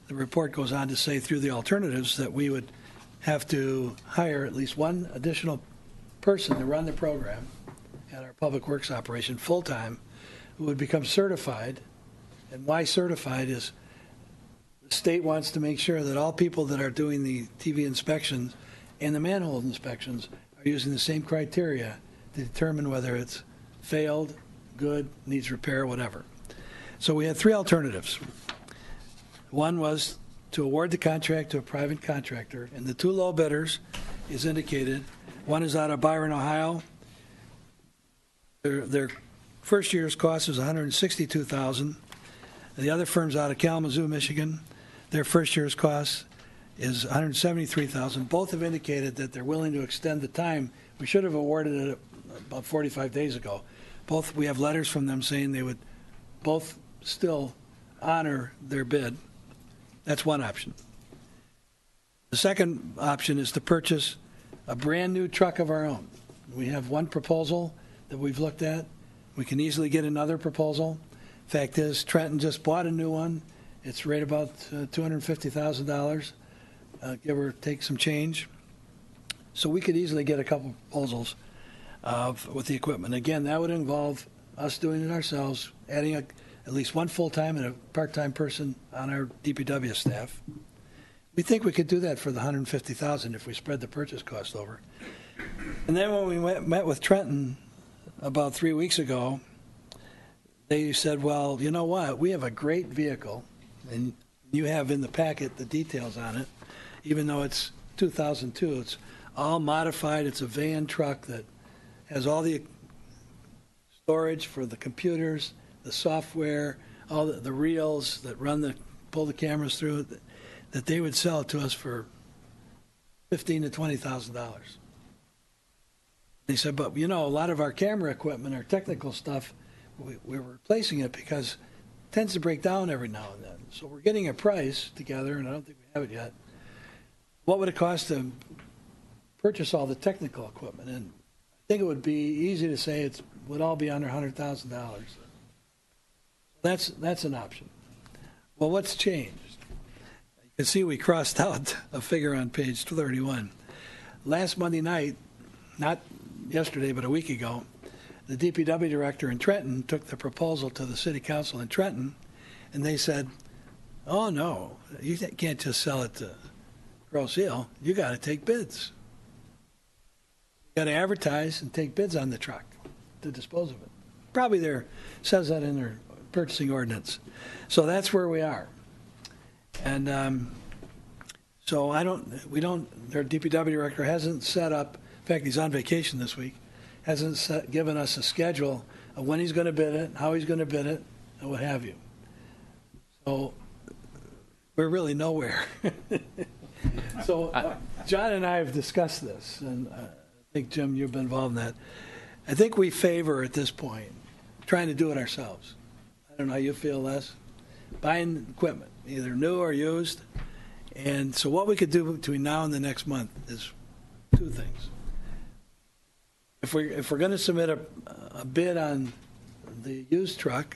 The report goes on to say through the alternatives that we would have to hire at least one additional person to run the program at our public works operation full-time who would become certified. And why certified is the state wants to make sure that all people that are doing the TV inspections and the manhole inspections are using the same criteria to determine whether it's failed, good, needs repair, whatever. So we had 3 alternatives. One was to award the contract to a private contractor, and the 2 low bidders is indicated. One is out of Byron, Ohio. Their first year's cost is $162,000. The other firm's out of Kalamazoo, Michigan. Their first year's cost is $173,000. Both have indicated that they're willing to extend the time. We should have awarded it about 45 days ago. Both, we have letters from them saying they would both still honor their bid. That's one option. The second option is to purchase a brand new truck of our own. We have one proposal that we've looked at. We can easily get another proposal. Fact is, Trenton just bought a new one. It's right about $250,000, give or take some change. So we could easily get a couple proposals with the equipment. Again, that would involve us doing it ourselves, adding at least one full-time and a part-time person on our DPW staff. We think we could do that for the $150,000 if we spread the purchase cost over. And then when we met with Trenton about 3 weeks ago, they said, well, you know what, we have a great vehicle, and you have in the packet the details on it, even though it's 2002, it's all modified, it's a van truck that has all the storage for the computers, the software, all the reels that pull the cameras through it, that they would sell it to us for $15,000 to $20,000. They said, but you know, a lot of our camera equipment, our technical stuff, we're replacing it because it tends to break down every now and then. So we're getting a price together, and I don't think we have it yet. What would it cost to purchase all the technical equipment? And I think it would be easy to say it would all be under $100,000. That's an option. Well, what's changed? You can see we crossed out a figure on page 31. Last Monday night, not yesterday, but a week ago, the DPW director in Trenton took the proposal to the city council in Trenton, and they said, oh, no, you can't just sell it to Grosse Ile. You got to take bids. You got to advertise and take bids on the truck to dispose of it. Probably there says that in their purchasing ordinance. So that's where we are. And so their DPW director hasn't set up, in fact, he's on vacation this week, hasn't given us a schedule of when he's going to bid it, how he's going to bid it, and what have you. So we're really nowhere. So John and I have discussed this, and I think, Jim, you've been involved in that. I think we favor, at this point, trying to do it ourselves. I don't know how you feel, Les. Buying equipment, either new or used. And so what we could do between now and the next month is two things. If we're going to submit a bid on the used truck,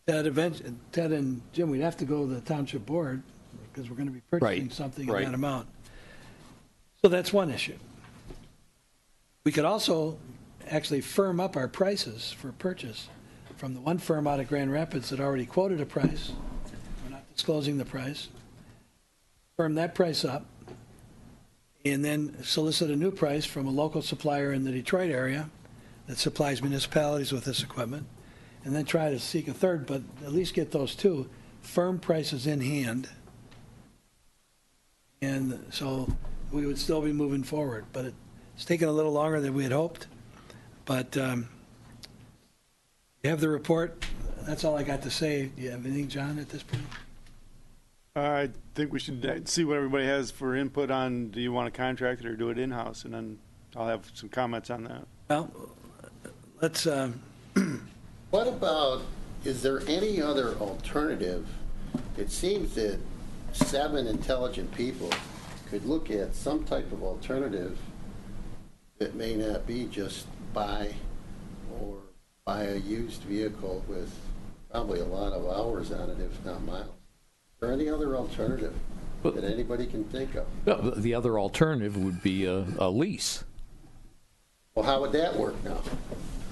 Ted and Jim, we'd have to go to the township board because we're going to be purchasing something in that amount. So that's one issue. We could also actually firm up our prices for purchase from the one firm out of Grand Rapids that already quoted a price. We're not disclosing the price. Firm that price up, and then solicit a new price from a local supplier in the Detroit area that supplies municipalities with this equipment, and then try to seek a third, but at least get those two firm prices in hand. And so we would still be moving forward, but it's taken a little longer than we had hoped. But you have the report. That's all I got to say. Do you have anything, John, at this point? I think we should see what everybody has for input on, do you want to contract it or do it in-house? And then I'll have some comments on that. Well, let's... What about, is there any other alternative? It seems that 7 intelligent people could look at some type of alternative that may not be just buy a used vehicle with probably a lot of hours on it, if not miles. Is there any other alternative that anybody can think of? Well, the other alternative would be a lease. Well, how would that work now?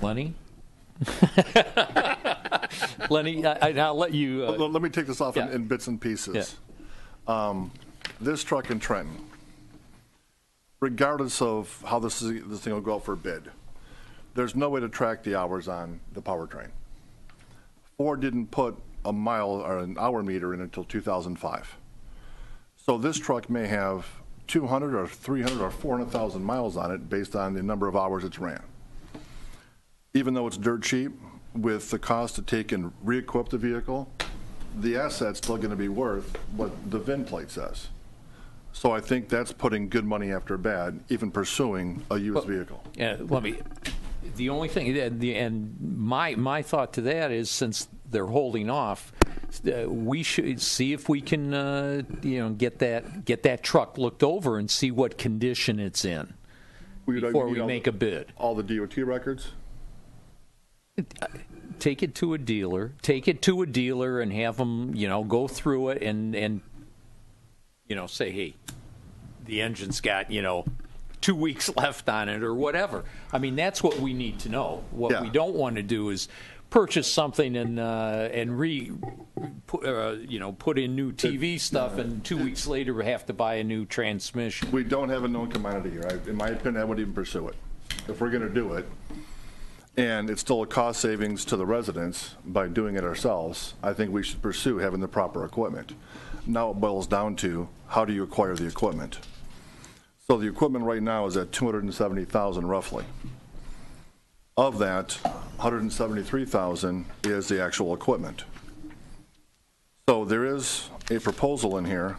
Lenny? Lenny, I'll let you... Let me take this off in bits and pieces. Yeah. This truck in Trenton, regardless of how this thing will go out for bid, there's no way to track the hours on the powertrain. Ford didn't put a mile or an hour meter in until 2005. So this truck may have 200 or 300 or 400,000 miles on it based on the number of hours it's ran. Even though it's dirt cheap, with the cost to take and re-equip the vehicle, the asset's still going to be worth what the VIN plate says. So I think that's putting good money after bad, even pursuing a used vehicle. Yeah, the only thing, and my thought to that is, since they're holding off, we should see if we can, get that truck looked over and see what condition it's in before we make a bid. All the DOT records? Take it to a dealer and have them, go through it and say, hey, the engine's got, 2 weeks left on it or whatever. I mean, that's what we need to know. What we don't want to do is purchase something and put in new TV stuff, and 2 weeks later we have to buy a new transmission. We don't have a known commodity here. In my opinion, I wouldn't even pursue it. If we're going to do it, and it's still a cost savings to the residents by doing it ourselves, I think we should pursue having the proper equipment. Now it boils down to, how do you acquire the equipment? So the equipment right now is at $270,000 roughly. Of that, $173,000 is the actual equipment. So there is a proposal in here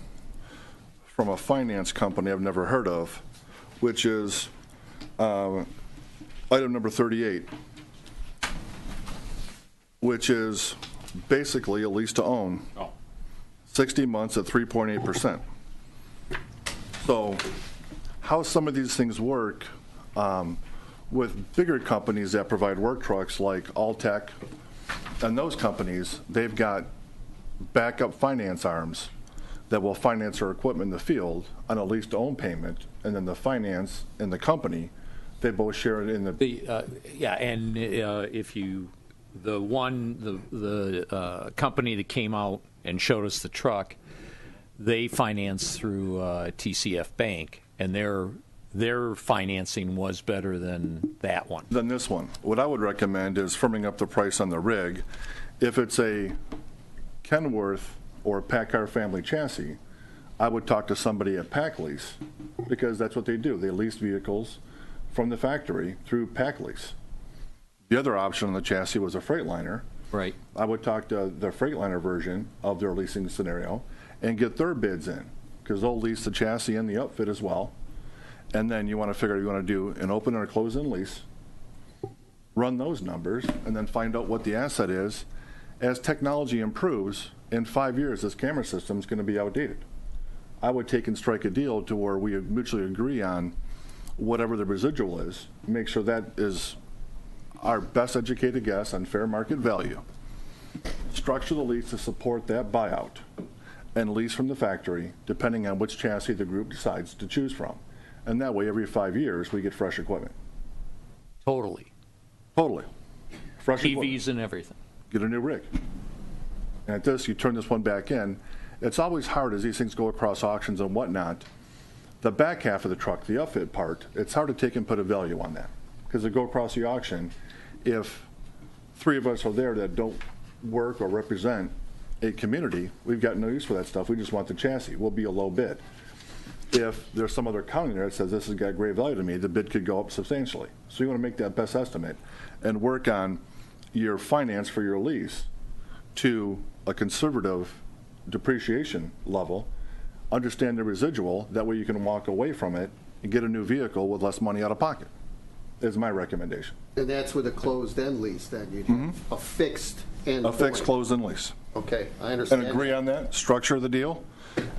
from a finance company I've never heard of, which is item number 38, which is basically a lease to own. 60 months at 3.8%. So how some of these things work with bigger companies that provide work trucks like Alltech And those companies, they've got backup finance arms that will finance our equipment in the field on a lease-to-own payment, and then the finance and the company, they both share it in the. Yeah, and if you, the company that came out and showed us the truck, they finance through TCF Bank, and their financing was better than that one. Than this one. What I would recommend is firming up the price on the rig. If it's a Kenworth or a Packard family chassis, I would talk to somebody at Pack Lease, because that's what they do. They lease vehicles from the factory through Pack Lease. The other option on the chassis was a Freightliner. Right. I would talk to the Freightliner version of their leasing scenario and get their bids in, because they'll lease the chassis and the upfit as well. And then you want to figure out you want to do an open or a close-in lease, run those numbers, and then find out what the asset is. As technology improves, in 5 years, this camera system is going to be outdated. I would take and strike a deal to where we mutually agree on whatever the residual is, make sure that is our best educated guess on fair market value. Structure the lease to support that buyout, and lease from the factory, depending on which chassis the group decides to choose from. And that way, every 5 years, we get fresh equipment. Totally. Fresh TVs equipment. and everything. Get a new rig. And at this, you turn this one back in. It's always hard as these things go across auctions and whatnot. The back half of the truck, the upfit part, it's hard to take and put a value on that. Because they go across the auction, if 3 of us are there that don't work or represent a community, we've got no use for that stuff. We just want the chassis. We'll be a low bid. If there's some other county there that says this has got great value to me, the bid could go up substantially. So you want to make that best estimate and work on your finance for your lease to a conservative depreciation level, understand the residual, that way you can walk away from it and get a new vehicle with less money out of pocket, is my recommendation. And that's with a closed-end lease, then you'd have a fixed end. A fixed point. closed-end lease. Okay, I understand. And agree on that, structure the deal.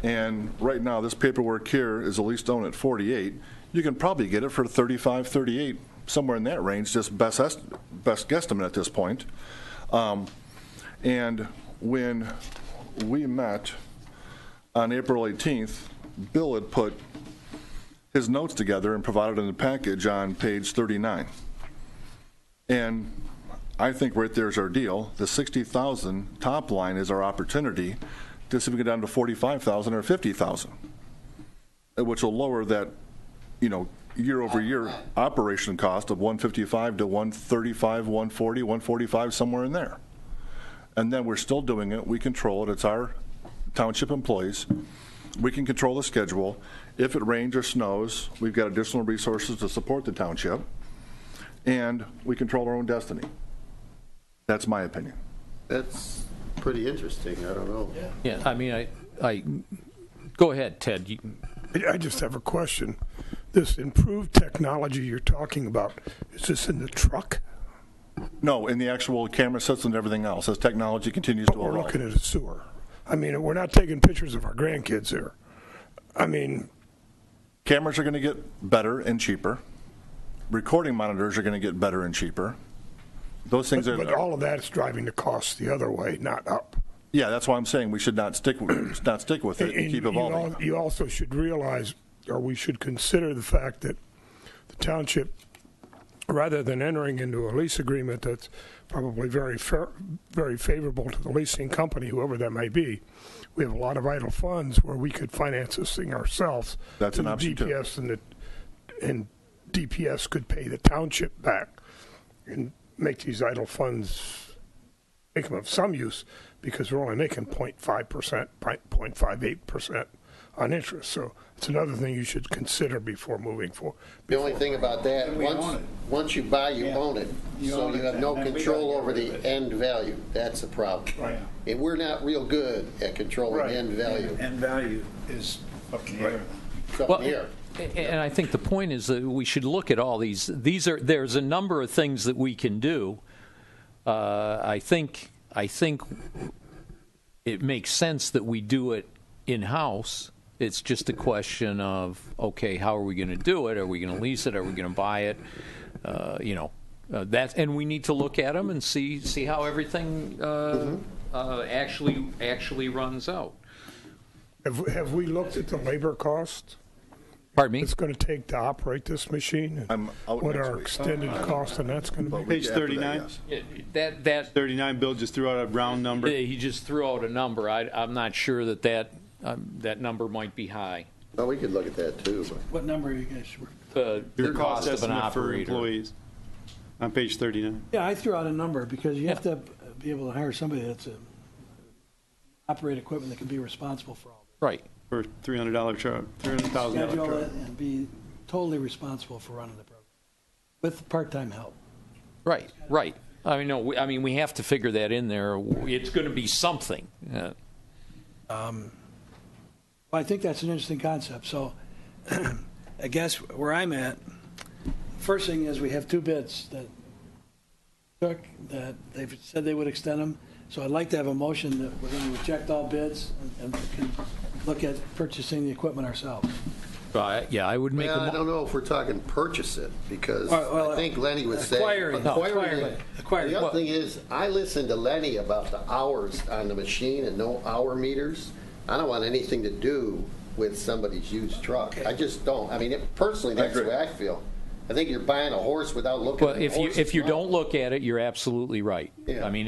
And right now, this paperwork here is a lease-to-own at 48. You can probably get it for 35, 38, somewhere in that range, just best guesstimate at this point. And when we met on April 18th, Bill had put his notes together and provided in the package on page 39. And I think right there's our deal. The 60,000 top line is our opportunity to see if we get down to 45,000 or 50,000, which will lower that, year over year operation cost of 155 to 135, 140, 145, somewhere in there. And then we're still doing it. We control it. It's our township employees. We can control the schedule. If it rains or snows, we've got additional resources to support the township, and we control our own destiny. That's my opinion. That's pretty interesting. I don't know. Yeah, I mean, I go ahead, Ted. I just have a question. This improved technology you're talking about, is this in the truck? No, in the actual camera system and everything else, as technology continues to We're evolve. looking at a sewer. I mean, we're not taking pictures of our grandkids here. I mean, cameras are going to get better and cheaper. Recording monitors are going to get better and cheaper. Those things but all of that is driving the cost the other way, not up. Yeah, that's why I'm saying we should not stick with it and keep evolving. You also should realize, or we should consider the fact that the township, rather than entering into a lease agreement that's probably very favorable to the leasing company, whoever that may be, we have a lot of idle funds where we could finance this thing ourselves. That's an option DPS too. And DPS could pay the township back and make these idle funds, make them of some use, because we're only making 0.5%, 0.58% on interest. So it's another thing you should consider before moving forward. The only thing about that, once you buy, you own it. So you have no control over the end value. That's the problem. Right. And we're not real good at controlling end value. And value is up in the air. It's up Well, in the air. and I think the point is that we should look at all these. There's a number of things that we can do. I think it makes sense that we do it in-house. It's just a question of, okay, how are we going to do it? Are we going to lease it? Are we going to buy it? And we need to look at them and see how everything actually runs out. Have we looked at the labor cost Pardon me? it's going to take to operate this machine? I'm out What next our week. extended cost on that's going to But be? week Page after that, 39. yes. Yeah, that 39, Bill just threw out a round number. he just threw out a number. I'm not sure that number might be high. Well, we could look at that too, but. What number are you guys? The Your cost of an estimate for operator. employees on page 39. Yeah, I threw out a number because you have to be able to hire somebody that's operate equipment that can be responsible for all Right. For $300 truck, $300,000 schedule truck. it and be totally responsible for running the program with part-time help. Right. I mean, no. We have to figure that in there. It's going to be something. Well, I think that's an interesting concept. So I guess where I'm at, first thing is we have two bids that they've said they would extend them. So I'd like to have a motion that we're going to reject all bids and can look at purchasing the equipment ourselves. I would make. Well, I don't know if we're talking purchase it, because Well, I think Lenny was saying. acquiring it. Acquiring. The other thing is, I listened to Lenny about the hours on the machine and no hour meters. I don't want anything to do with somebody's used truck. I just don't. I mean, personally, that's the way I feel. I think you're buying a horse without looking Well, at the horse's if you mouth. don't look at it, you're absolutely right. Yeah. I mean,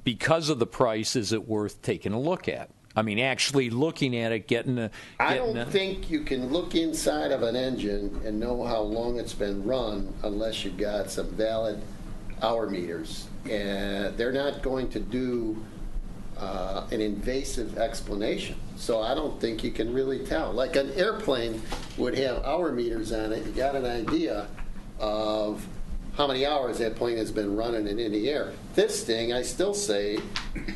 because of the price, is it worth taking a look at? I mean, actually looking at it, I don't think you can look inside of an engine and know how long it's been run unless you've got some valid hour meters. And they're not going to do an invasive explanation. So I don't think you can really tell. Like an airplane would have hour meters on it. You got an idea of how many hours that plane has been running and in the air. This thing, I still say,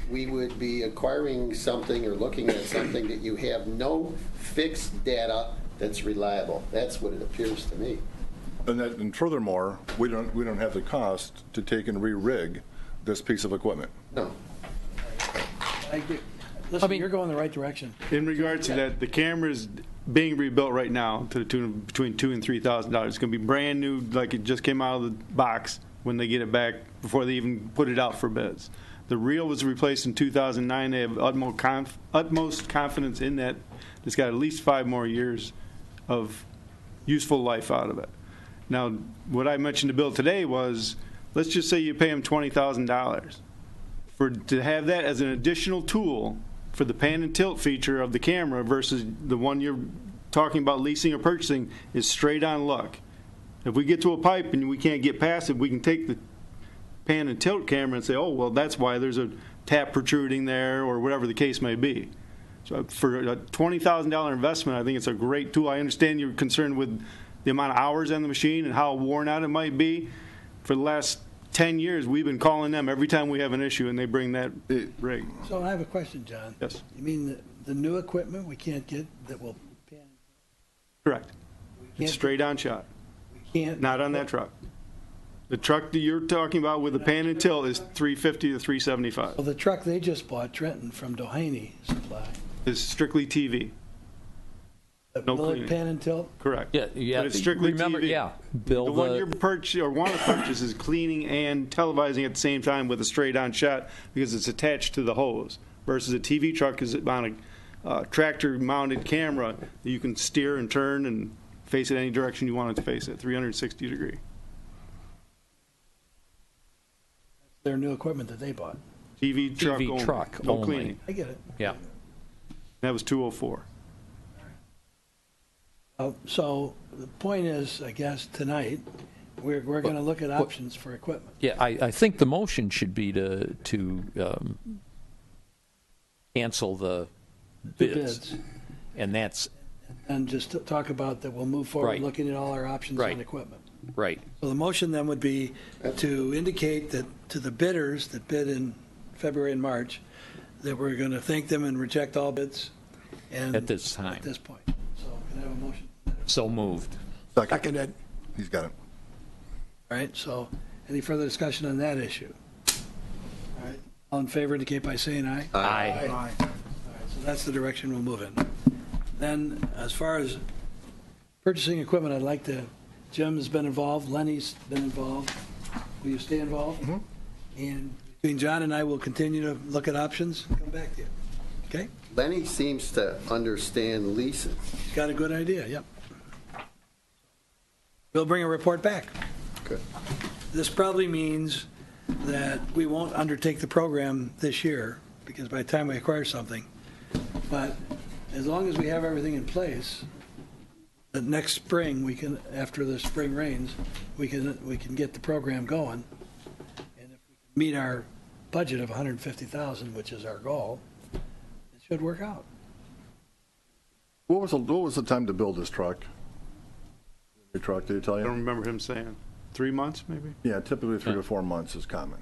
we would be acquiring something or looking at something that you have no fixed data that's reliable. That's what it appears to me. And furthermore, we don't have the cost to take and re-rig this piece of equipment. No. I agree. Listen, you're going the right direction. In regards to that, the camera's being rebuilt right now to the tune of between $2,000 and $3,000. It's going to be brand new, like it just came out of the box when they get it back, before they even put it out for bids. The reel was replaced in 2009. They have utmost confidence in that. It's got at least 5 more years of useful life out of it. Now, what I mentioned to Bill today was, let's just say you pay him $20,000 to have that as an additional tool for the pan and tilt feature of the camera versus the one you're talking about leasing or purchasing is straight on luck. If we get to a pipe and we can't get past it, we can take the pan and tilt camera and say, oh, well, that's why there's a tap protruding there, or whatever the case may be. So for a $20,000 investment, I think it's a great tool. I understand you're concerned with the amount of hours on the machine and how worn out it might be. For the last 10 years, we've been calling them every time we have an issue, and they bring that rig. So I have a question, John. Yes. You mean the new equipment we can't get that will pan? Correct. Can't It's straight on shot. We can't. Not on that truck. The truck that you're talking about with the pan and tilt is $350 to $375. Well, the truck they just bought, Trenton, from Doheny Supply. It's strictly TV. No Will it cleaning. pan and tilt? Correct. Yeah. But it's strictly Remember, TV. Bill. The one you're purchasing or want to purchase is cleaning and televising at the same time with a straight-on shot because it's attached to the hose. Versus a TV truck is on a tractor-mounted camera that you can steer and turn and face it any direction you want it to face it, 360 degree. Their new equipment that they bought. TV truck TV only. truck no only. cleaning. I get it. Yeah. That was 204. So the point is, I guess, tonight, we're going to look at options for equipment. Yeah, I think the motion should be to cancel the bids. And that's And just to talk about that we'll move forward Right. looking at all our options Right. on equipment. right. So the motion then would be to indicate that to the bidders that bid in February and March, that we're going to thank them and reject all bids. And At this time. At this point. So can I have a motion? So moved. Seconded. He's got it. All right, so any further discussion on that issue? All right, all in favor indicate by saying aye. Aye. All right, so that's the direction we'll move in. Then, as far as purchasing equipment, I'd like to Jim has been involved, Lenny's been involved. Will you stay involved? Mm-hmm. And between John and I, will continue to look at options and come back to you. Okay? Lenny seems to understand leases. He's got a good idea, yep. We'll bring a report back. Good. This probably means that we won't undertake the program this year, because by the time we acquire something, but as long as we have everything in place, the next spring, we can, after the spring rains, we can get the program going. And if we can meet our budget of $150,000, which is our goal, it should work out. What was the time to build this truck? Your truck, did he tell I don't you? remember him saying. 3 months, maybe? Yeah, typically 3 to 4 months is common.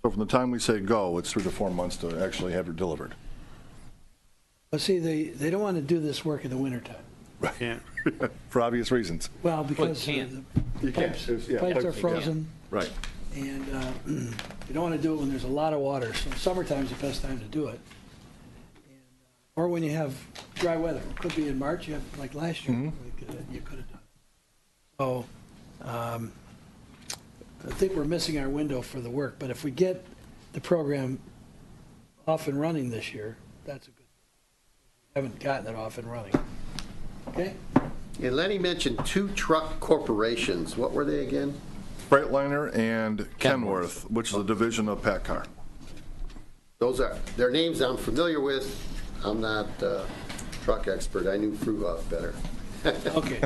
So from the time we say go, it's 3 to 4 months to actually have it delivered. But see, they don't want to do this work in the wintertime. Can't. For obvious reasons. Well, because can't. You can't. the pipes are frozen, Right. and you don't want to do it when there's a lot of water. So summertime's the best time to do it. Or when you have dry weather. It could be in March, you have, like last year, you could have done it. So I think we're missing our window for the work, but if we get the program off and running this year, that's a good thing. We haven't gotten it off and running. Okay? And Lenny mentioned 2 truck corporations. What were they again? Freightliner and Kenworth, which is a division of PACCAR. Those are, their names I'm familiar with. I'm not a truck expert. I knew Fruhoff better. Okay.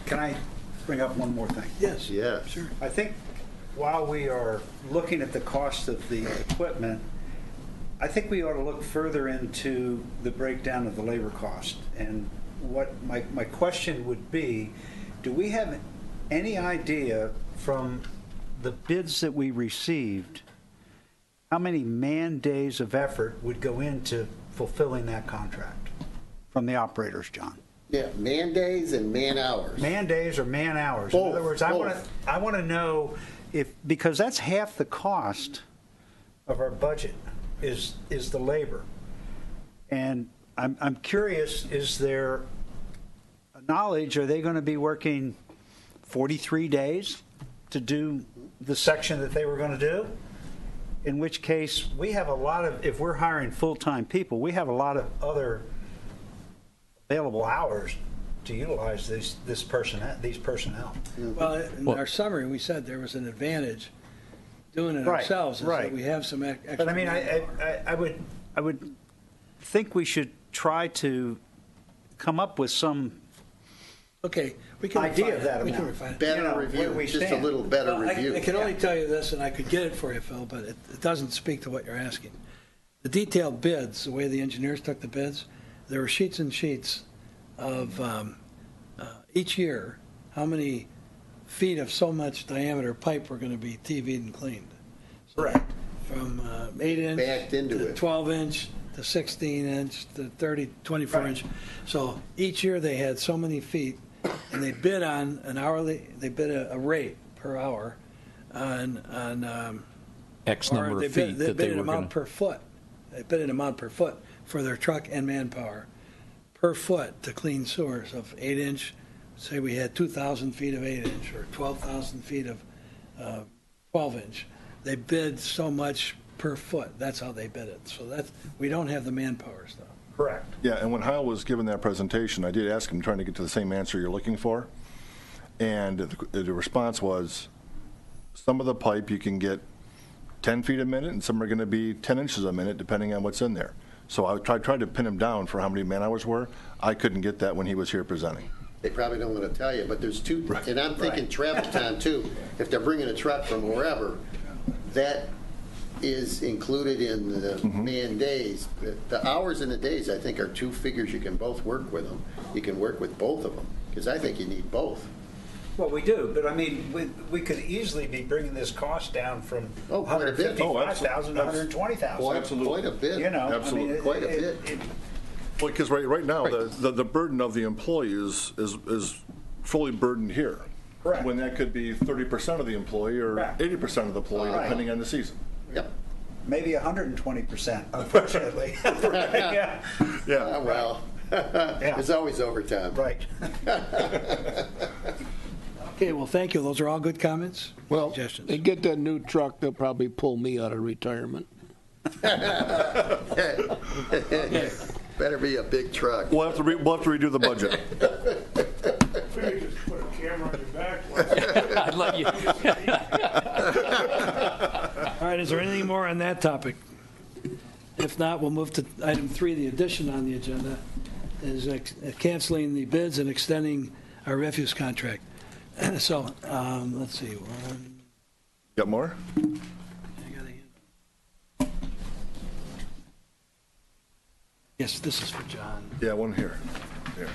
Can I bring up one more thing? Yes. Yeah. Sure. I think while we are looking at the cost of the equipment, I think we ought to look further into the breakdown of the labor cost. And what my question would be, do we have any idea from the bids that we received, how many man days of effort would go into fulfilling that contract from the operators, John? Yeah, man days and man hours. Man days or man hours? Both, In other words, I want to know if, because that's half the cost of our budget is the labor. And I'm curious, is there a knowledge, are they going to be working 43 days to do the section that they were going to do? In which case, we have a lot of, if we're hiring full-time people, we have a lot of other available hours to utilize these personnel. Well, in our summary, we said there was an advantage doing it Right, ourselves, is right. that we have some extra. But I mean, manpower. I would think we should try to come up with some Okay, we can idea refine of that it. We can amount. refine it. Better You know, review, where we just a stand. little better Well, review. I can only tell you this, and I could get it for you, Phil, but it doesn't speak to what you're asking. The detailed bids, the way the engineers took the bids, there were sheets and sheets of each year, how many feet of so much diameter pipe were going to be TV'd and cleaned. So Correct. From 8-inch Backed into to it. 12-inch to 16-inch to 24-inch. So each year they had so many feet, and they bid on an hourly, they bid a rate per hour on X or number they of bid, feet they that bid they an were going amount to. per foot. They bid an amount per foot for their truck and manpower per foot to clean sewers of 8-inch. Say we had 2,000 feet of 8-inch or 12,000 feet of 12-inch. They bid so much per foot. That's how they bid it. So we don't have the manpower stuff. correct. Yeah, and when Hyle was given that presentation, I did ask him, trying to get to the same answer you're looking for. And the response was, some of the pipe you can get 10 feet a minute, and some are going to be 10 inches a minute, depending on what's in there. So I tried to pin him down for how many man hours were. I couldn't get that when he was here presenting. They probably don't want to tell you, but there's 2, and I'm thinking travel time too. If they're bringing a truck from wherever, that is included in the man days. The hours and the days, I think, are 2 figures you can both work with them. You can work with both of them, because I think you need both. Well, we do, but I mean, we could easily be bringing this cost down from quite a bit. 155,000 to 120,000. Quite a bit. You know, Absolutely. I mean, Quite a bit. Well, because right now, the burden of the employee is fully burdened here. Correct. When that could be 30% of the employee or Correct. 80% of the employee, Right. depending on the season. Yep. maybe 120%, unfortunately. Yeah. Yeah. Well, It's always overtime. Right. Okay, well, thank you. Those are all good comments, Well, suggestions. they get that new truck, they'll probably pull me out of retirement. Better be a big truck. We'll have to redo the budget. Maybe just put a camera on your back. I'd let you. All right, is there anything more on that topic? If not, we'll move to item 3, the addition on the agenda, is canceling the bids and extending our refuse contract. So, let's see. Got more? Yes, this is for John. Yeah, one here. Here.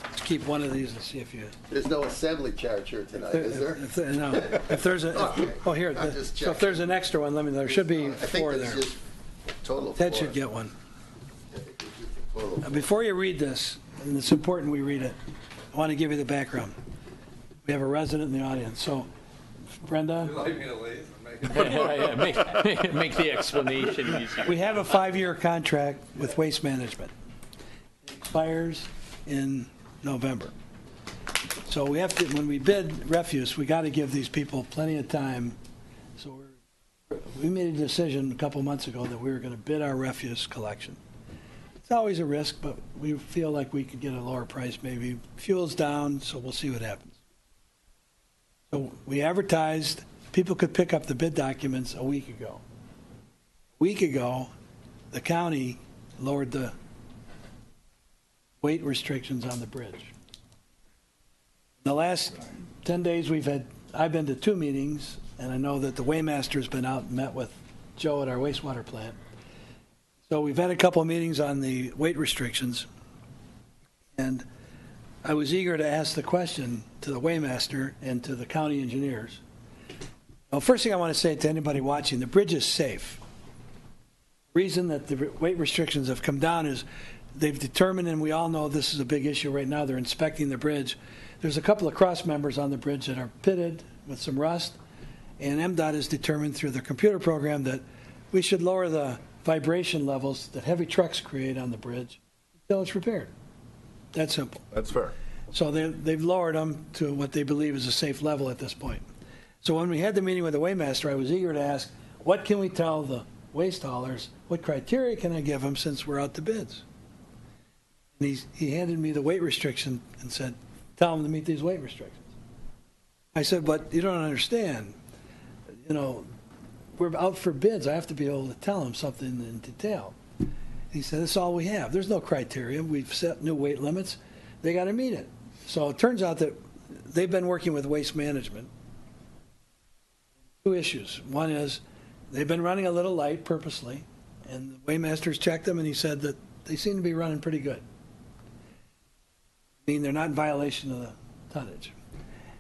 Let's keep one of these and see if you... There's no assembly charge here tonight, is there? No, if there's a... Okay. Oh, here. I'm just So if checking. there's an extra one, let me know. There should be I think 4 there's there. just total of Ted 4. should get one. Total of Before you read this, and it's important we read it, I want to give you the background. We have a resident in the audience. So, Brenda, You like me to leave? Make the explanation easier. we have a 5-year contract with Waste Management. It expires in November. So we have to, when we bid refuse, we got to give these people plenty of time. So we made a decision a couple months ago that we were going to bid our refuse collection. It's always a risk, but we feel like we could get a lower price maybe. Fuel's down, so we'll see what happens. So we advertised, people could pick up the bid documents a week ago. A week ago, the county lowered the weight restrictions on the bridge. In the last 10 days, I've been to 2 meetings, and I know that the Waymaster's been out and met with Joe at our wastewater plant. So we've had a couple of meetings on the weight restrictions, and I was eager to ask the question to the Waymaster and to the county engineers. Well, first thing I want to say to anybody watching, the bridge is safe. The reason that the weight restrictions have come down is they've determined, and we all know this is a big issue right now, they're inspecting the bridge. There's a couple of cross members on the bridge that are pitted with some rust, and MDOT has determined through their computer program that we should lower the vibration levels that heavy trucks create on the bridge until it's repaired. That simple. That's fair. So they've lowered them to what they believe is a safe level at this point. So when we had the meeting with the Waymaster, I was eager to ask, what can we tell the waste haulers? What criteria can I give them since we're out to bids? And he handed me the weight restriction and said, tell them to meet these weight restrictions. I said, but you don't understand. You know, we're out for bids. I have to be able to tell them something in detail. He said, that's all we have. There's no criteria. We've set new weight limits. They got to meet it. So it turns out that they've been working with Waste Management. 2 issues. One is they've been running a little light purposely, and the Waymaster's checked them, and he said that they seem to be running pretty good. I mean, they're not in violation of the tonnage.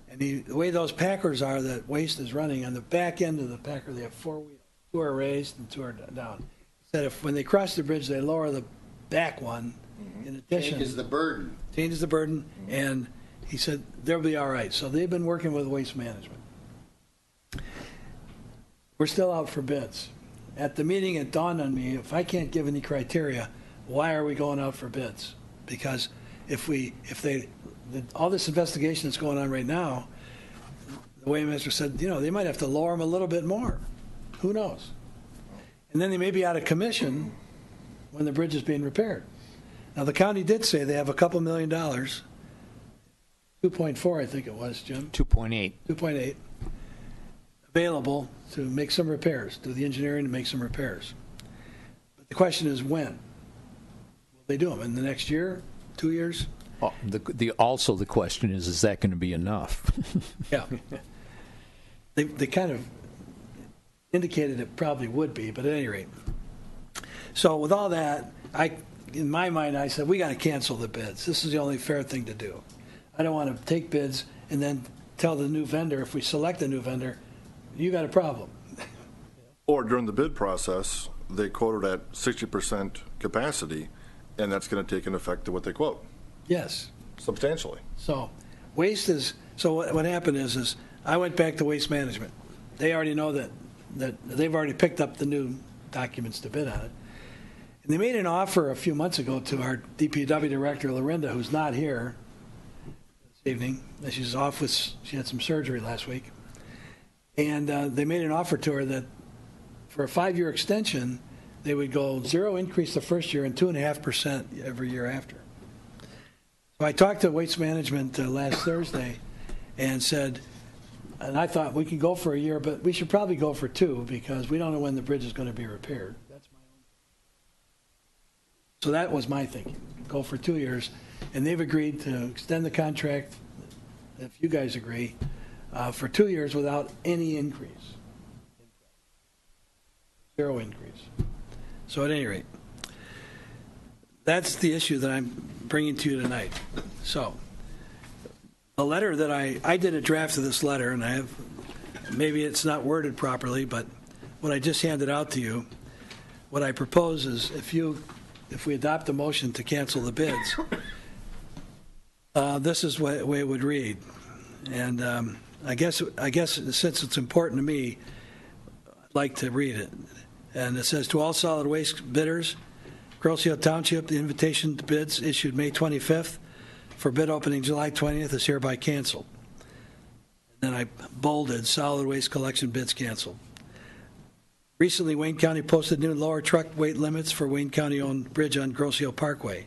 And the way those packers are that Waste is running, on the back end of the packer, they have 4 wheels. 2 are raised and 2 are down. He said if when they cross the bridge, they lower the back one. In addition, Changes the burden. Changes the burden, and he said they'll be all right. So they've been working with Waste Management. We're still out for bids. At the meeting, it dawned on me, if I can't give any criteria, why are we going out for bids? Because all this investigation that's going on right now, the Waymaster said, you know, they might have to lower them a little bit more. Who knows? And then they may be out of commission when the bridge is being repaired. Now, the county did say they have a couple $1 million, 2.4, I think it was, Jim. 2.8. 2.8 available to make some repairs, do the engineering and make some repairs. But the question is when? Will they do them? In the next year, 2 years? Oh, also the question is that going to be enough? Yeah. They kind of indicated it probably would be, but at any rate. So with all that, in my mind, I said, we got to cancel the bids. This is the only fair thing to do. I don't want to take bids and then tell the new vendor, if we select a new vendor, you got a problem. Or during the bid process, they quoted at 60% capacity, and that's going to take an effect to what they quote. Yes. Substantially. So what happened is I went back to Waste Management. They already know that they've already picked up the new documents to bid on it. And they made an offer a few months ago to our DPW director, Lorinda, who's not here this evening. She's off she had some surgery last week. And they made an offer to her that for a 5-year extension, they would go 0 increase the first year and 2.5% every year after. So I talked to Waste Management last Thursday and said, and I thought we could go for a year, but we should probably go for 2 because we don't know when the bridge is going to be repaired. That's my own. So that was my thinking, go for 2 years. And they've agreed to extend the contract, if you guys agree, for 2 years without any increase. 0 increase. So at any rate, that's the issue that I'm bringing to you tonight. So a letter that I did a draft of this letter, and I have, maybe it's not worded properly, but what I just handed out to you, what I propose is if we adopt a motion to cancel the bids, this is the way it would read. And I guess since it's important to me, I'd like to read it. And it says, to all solid waste bidders, Grosse Township, the invitation to bids issued May 25th for bid opening July 20th is hereby canceled. And then I bolded, solid waste collection bids canceled. Recently, Wayne County posted new lower truck weight limits for Wayne County-owned bridge on Grosse Parkway.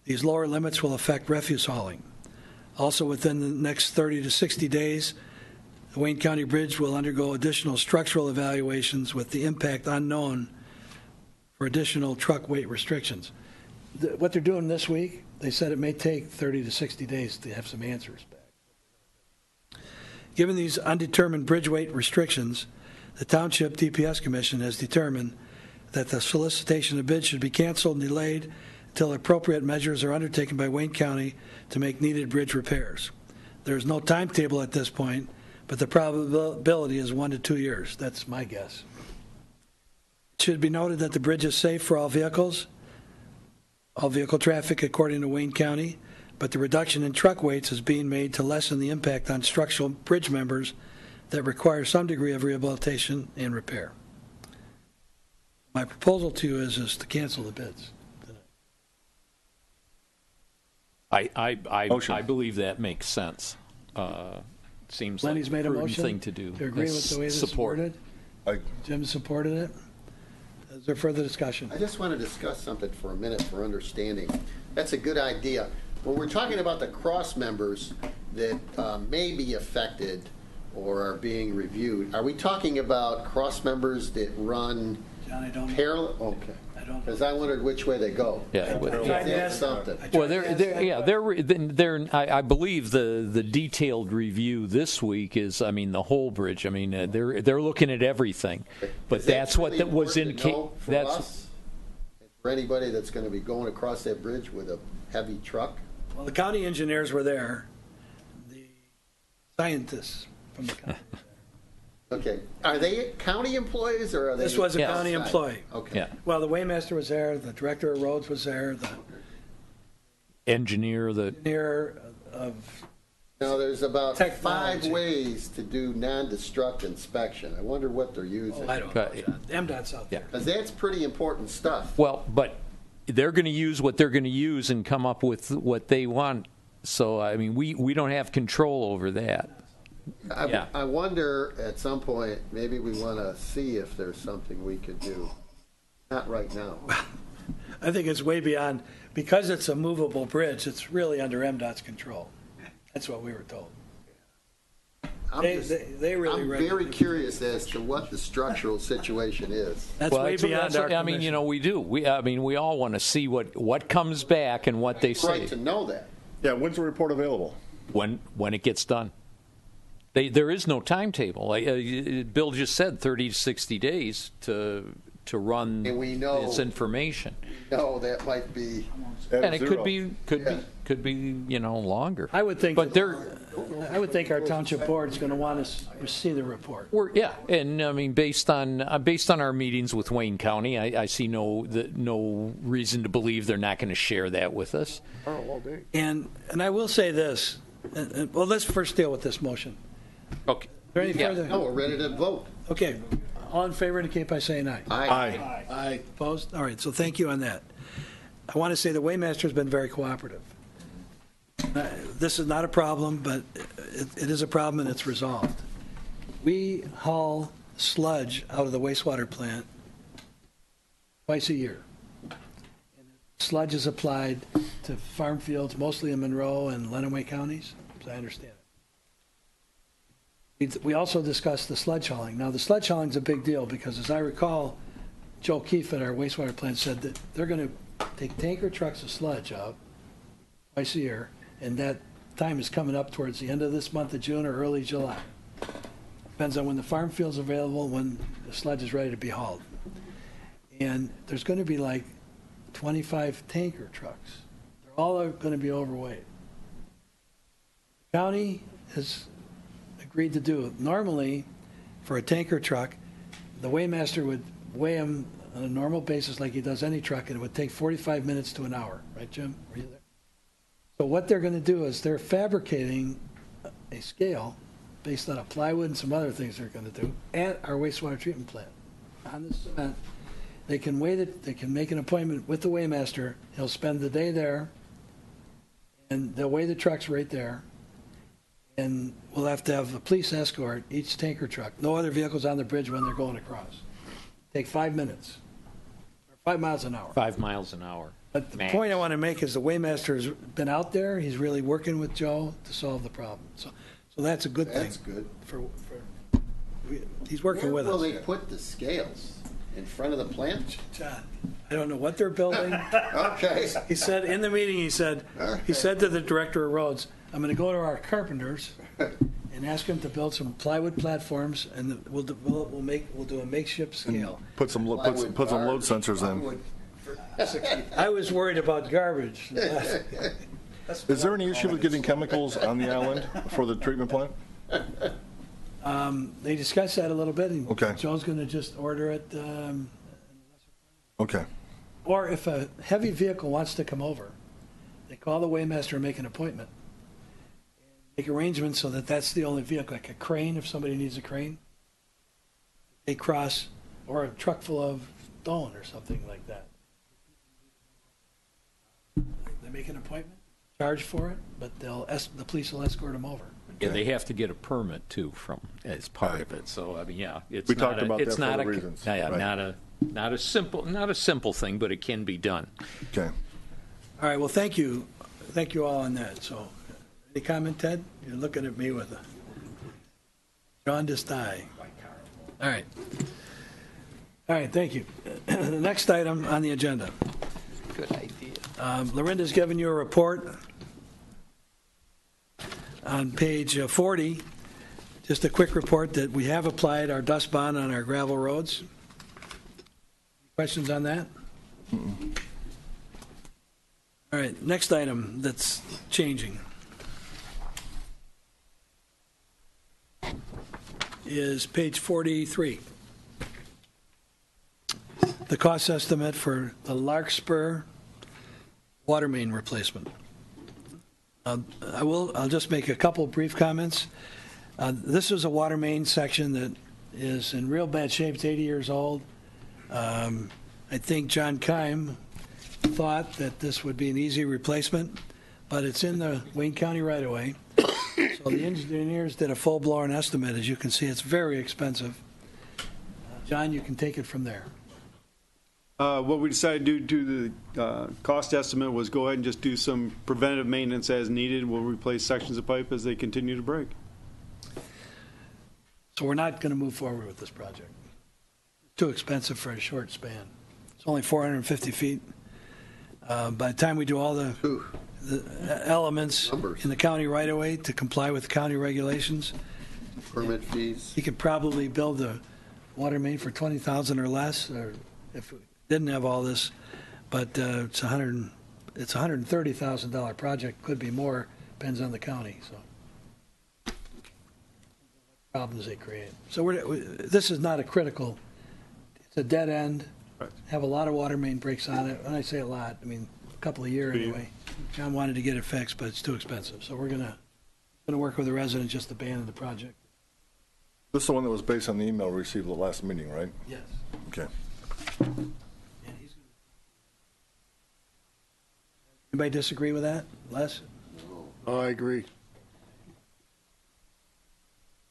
These lower limits will affect refuse hauling. Also, within the next 30 to 60 days, the Wayne County Bridge will undergo additional structural evaluations with the impact unknown for additional truck weight restrictions. What they're doing this week, they said it may take 30 to 60 days to have some answers back. Given these undetermined bridge weight restrictions, the Township DPS Commission has determined that the solicitation of bids should be canceled and delayed until appropriate measures are undertaken by Wayne County to make needed bridge repairs. There is no timetable at this point, but the probability is 1 to 2 years. That's my guess. It should be noted that the bridge is safe for all vehicle traffic according to Wayne County, but the reduction in truck weights is being made to lessen the impact on structural bridge members that require some degree of rehabilitation and repair. My proposal to you is to cancel the bids. I believe that makes sense. Seems Lenny's like made a a prudent motion thing to do. To agree with the way this is worded? Jim supported it. Is there further discussion? I just want to discuss something for a minute for understanding. That's a good idea. When we're talking about the cross members that may be affected or are being reviewed, are we talking about cross members that run parallel? Okay. Because I wondered which way they go. Yeah, that's something. Well, I believe the detailed review this week is, I mean, the whole bridge. I mean, they're looking at everything, but that's what that was in. That's for anybody that's going to be going across that bridge with a heavy truck. Well, the county engineers were there. The scientists from the county. Okay. Are they county employees or are they? This was a county employee. Okay. Yeah. Well, the weighmaster was there, the director of roads was there, the engineer of. Now, there's about technology. 5 ways to do non-destruct inspection. I wonder what they're using. I don't know. MDOT's out there. Because that's pretty important stuff. Well, but they're going to use what they're going to use and come up with what they want. So, I mean, we don't have control over that. I wonder at some point, maybe we want to see if there's something we could do. Not right now. I think it's way beyond, because it's a movable bridge, it's really under MDOT's control. That's what we were told. I'm very curious as to what the structural situation is. That's way beyond our I mean, you know, we do. We all want to see what comes back and what they say. Right to know that. Yeah, when's the report available? When it gets done. There is no timetable. Bill just said 30 to 60 days to run this information. No, that might be. And it could be longer. I would think. But I would think our township board is going to want us to see the report. And I mean, based on our meetings with Wayne County, I see no reason to believe they're not going to share that with us. And I will say this. Well, let's first deal with this motion. Okay. Is there any further? No, we're ready to vote. Okay. All in favor indicate by saying aye. Aye. Aye. Opposed? All right, so thank you on that. I want to say the Waymaster has been very cooperative. This is not a problem, but it is a problem and it's resolved. We haul sludge out of the wastewater plant twice a year. Sludge is applied to farm fields, mostly in Monroe and Lenawee counties, as I understand it. We also discussed the sludge hauling. Now, the sludge hauling is a big deal because, as I recall, Joe Keefe at our wastewater plant said that they're going to take tanker trucks of sludge out twice a year, and that time is coming up towards the end of this month of June or early July. Depends on when the farm field's available, when the sludge is ready to be hauled. And there's going to be like 25 tanker trucks. They're all going to be overweight. The county has agreed to do it. Normally, for a tanker truck, the weighmaster would weigh them on a normal basis like he does any truck, and it would take 45 minutes to an hour. Right, Jim? Were you there? So what they're going to do is they're fabricating a scale based on a plywood and some other things they're going to do at our wastewater treatment plant. On the cement, they can weigh it, they can make an appointment with the weighmaster. He'll spend the day there, and they'll weigh the trucks right there. And we'll have to have a police escort each tanker truck. No other vehicles on the bridge when they're going across. Take 5 minutes, or 5 miles an hour. 5 miles an hour. But the max. point I want to make is the weighmaster has been out there. He's really working with Joe to solve the problem. So that's a good thing. That's good. He's working with Where us. will they put the scales? In front of the plant? John, I don't know what they're building. Okay. He said in the meeting, he said to the director of roads, I'm going to go to our carpenters and ask them to build some plywood platforms, and we'll do a makeshift scale. Put some load sensors in. I was worried about garbage. Is there any issue with getting chemicals on the island for the treatment plant? They discussed that a little bit, and Okay. Joe's going to just order it. Okay. Or if a heavy vehicle wants to come over, they call the weighmaster and make an appointment. Make arrangements so that that's the only vehicle, like a crane, if somebody needs a crane. They cross, or a truck full of stone or something like that. They make an appointment, charge for it, but the police will escort them over. Yeah, they have to get a permit too as part of it. So I mean, yeah, it's We not talked about that for other reasons. Yeah, Right. not a simple thing, but it can be done. Okay. All right, well, thank you all on that. So, any comment, Ted? You're looking at me with a jaundiced eye. All right, thank you. The next item on the agenda. Good idea. Lorinda's given you a report on page 40. Just a quick report that we have applied our dust bond on our gravel roads. Questions on that? All right, next item that's changing is page 43. The cost estimate for the Larkspur water main replacement. I'll just make a couple brief comments. This is a water main section that is in real bad shape. It's 80 years old. I think John Keim thought that this would be an easy replacement, but it's in the Wayne County right-of-way. So the engineers did a full-blown estimate. As you can see, it's very expensive. John, you can take it from there. What we decided to do the cost estimate was go ahead and just do some preventative maintenance as needed. We'll replace sections of pipe as they continue to break. So we're not going to move forward with this project. It's too expensive for a short span. It's only 450 feet. By the time we do all the elements in the county right-of-way to comply with county regulations, Permit fees. you could probably build a water main for $20,000 or less, or if we didn't have all this. But it's $130,000 project. Could be more. Depends on the county. So problems they create. So this is not a critical. It's a dead end. Right. Have a lot of water main breaks on it. When I say a lot, I mean a couple a year anyway. John wanted to get it fixed, but it's too expensive. So we're gonna work with the residents just to abandon the project. This is the one that was based on the email we received at the last meeting, right? Yes. Okay. Anybody disagree with that, Les? Oh, I agree.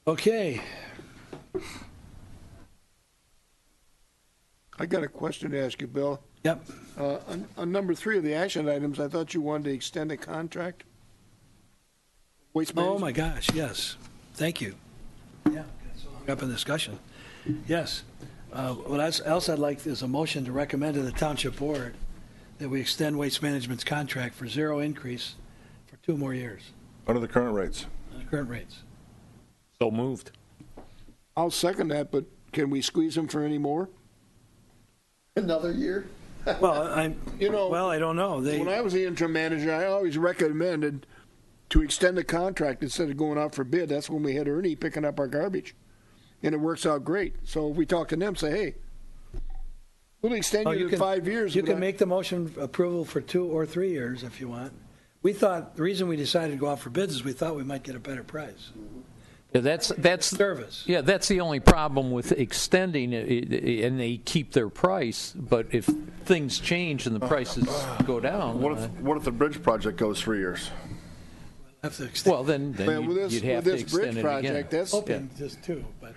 Okay. I got a question to ask you, Bill. Yep. On number 3 of the action items, I thought you wanted to extend the contract. Waste Oh, management. my gosh, yes. Thank you. Yeah, up in discussion. Yes. What else I'd like is a motion to recommend to the Township Board that we extend Waste Management's contract for 0 increase for 2 more years, Under the current rates. the current rates. So moved. I'll second that, but can we squeeze them for any more? Another year? Well, I don't know. When I was the interim manager, I always recommended to extend the contract instead of going out for bid. That's when we had Ernie picking up our garbage. And it works out great. So we talk to them, say, hey, we'll extend you to 5 years. You but can I- make the motion approval for 2 or 3 years if you want. We thought, the reason we decided to go out for bids is we thought we might get a better price. Yeah, that's Service. Yeah, that's the only problem with extending it, and they keep their price. But if things change and the prices go down, What if the bridge project goes 3 years? Have to extend. well, then Man, with you'd this, have with to this bridge extend it project, again. that's Hoping just 2, but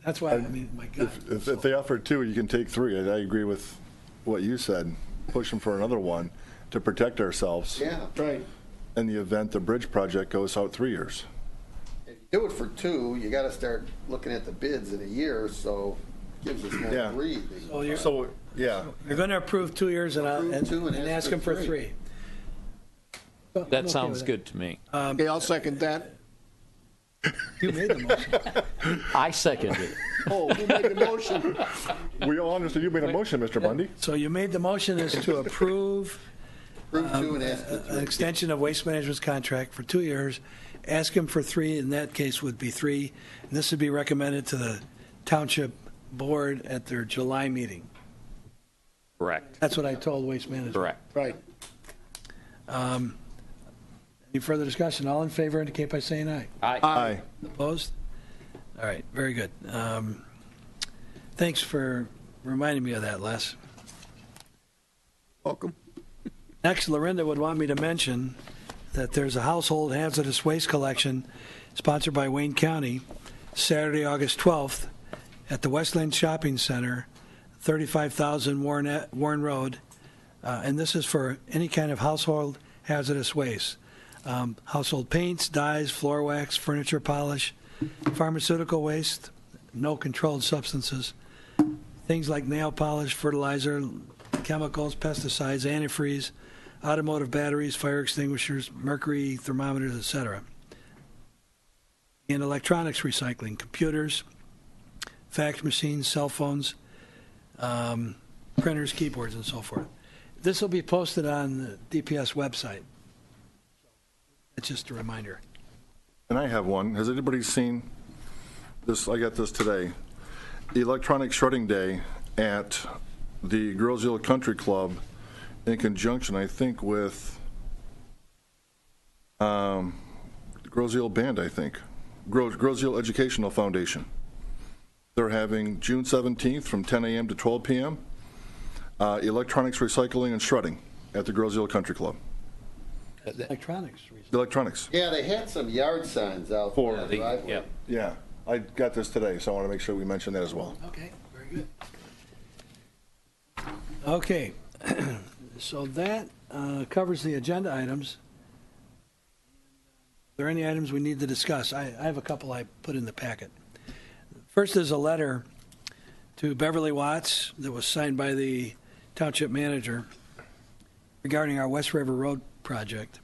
that's why, I mean, my God. If they offer 2, you can take 3. I agree with what you said. Push them for another one to protect ourselves Yeah. right. in the event the bridge project goes out 3 years. If you do it for 2, you gotta start looking at the bids in a year, so it gives us more Yeah. breathing. So you're, So, yeah. you're going to approve 2 years and Approve 2 and ask ask them for for 3. 3. Well, I'm That okay sounds with good to me. Okay, I'll second that. You made the motion. I second it. Oh, who made the motion? We all understand you made a motion, Mr. Bundy. So you made the motion is to approve Approve 2 and ask for an 3. extension of Waste Management's contract for 2 years. Ask him for 3. In that case, would be 3. And this would be recommended to the Township Board at their July meeting. Correct. That's what I told Waste Management. Correct. Right. Any further discussion? All in favor indicate by saying aye. Aye. Opposed? All right, very good. Thanks for reminding me of that, Les. Welcome. Next, Lorinda would want me to mention that there's a household hazardous waste collection sponsored by Wayne County, Saturday, August 12th, at the Westland Shopping Center, 35,000 Warren Road. And this is for any kind of household hazardous waste. Household paints, dyes, floor wax, furniture polish, pharmaceutical waste, no controlled substances, things like nail polish, fertilizer, chemicals, pesticides, antifreeze, automotive batteries, fire extinguishers, mercury thermometers, etc. And electronics recycling, computers, fax machines, cell phones, printers, keyboards, and so forth. This will be posted on the DPS website. That's just a reminder. And I have one. Has anybody seen this? I got this today. Electronic Shredding Day at the Groseal Country Club in conjunction, I think, with Groseal Band, I think. Groseal Educational Foundation. They're having June 17th from 10 a.m. to 12 p.m. Electronics recycling and shredding at the Groseal Country Club. Electronics. Electronics. Yeah, they had some yard signs out For there. Driveway. Yeah, I got this today, so I want to make sure we mention that as well. Okay, very good. Okay, so that covers the agenda items. Are there any items we need to discuss? I have a couple I put in the packet. First is a letter to Beverly Watts that was signed by the township manager regarding our West River Road project.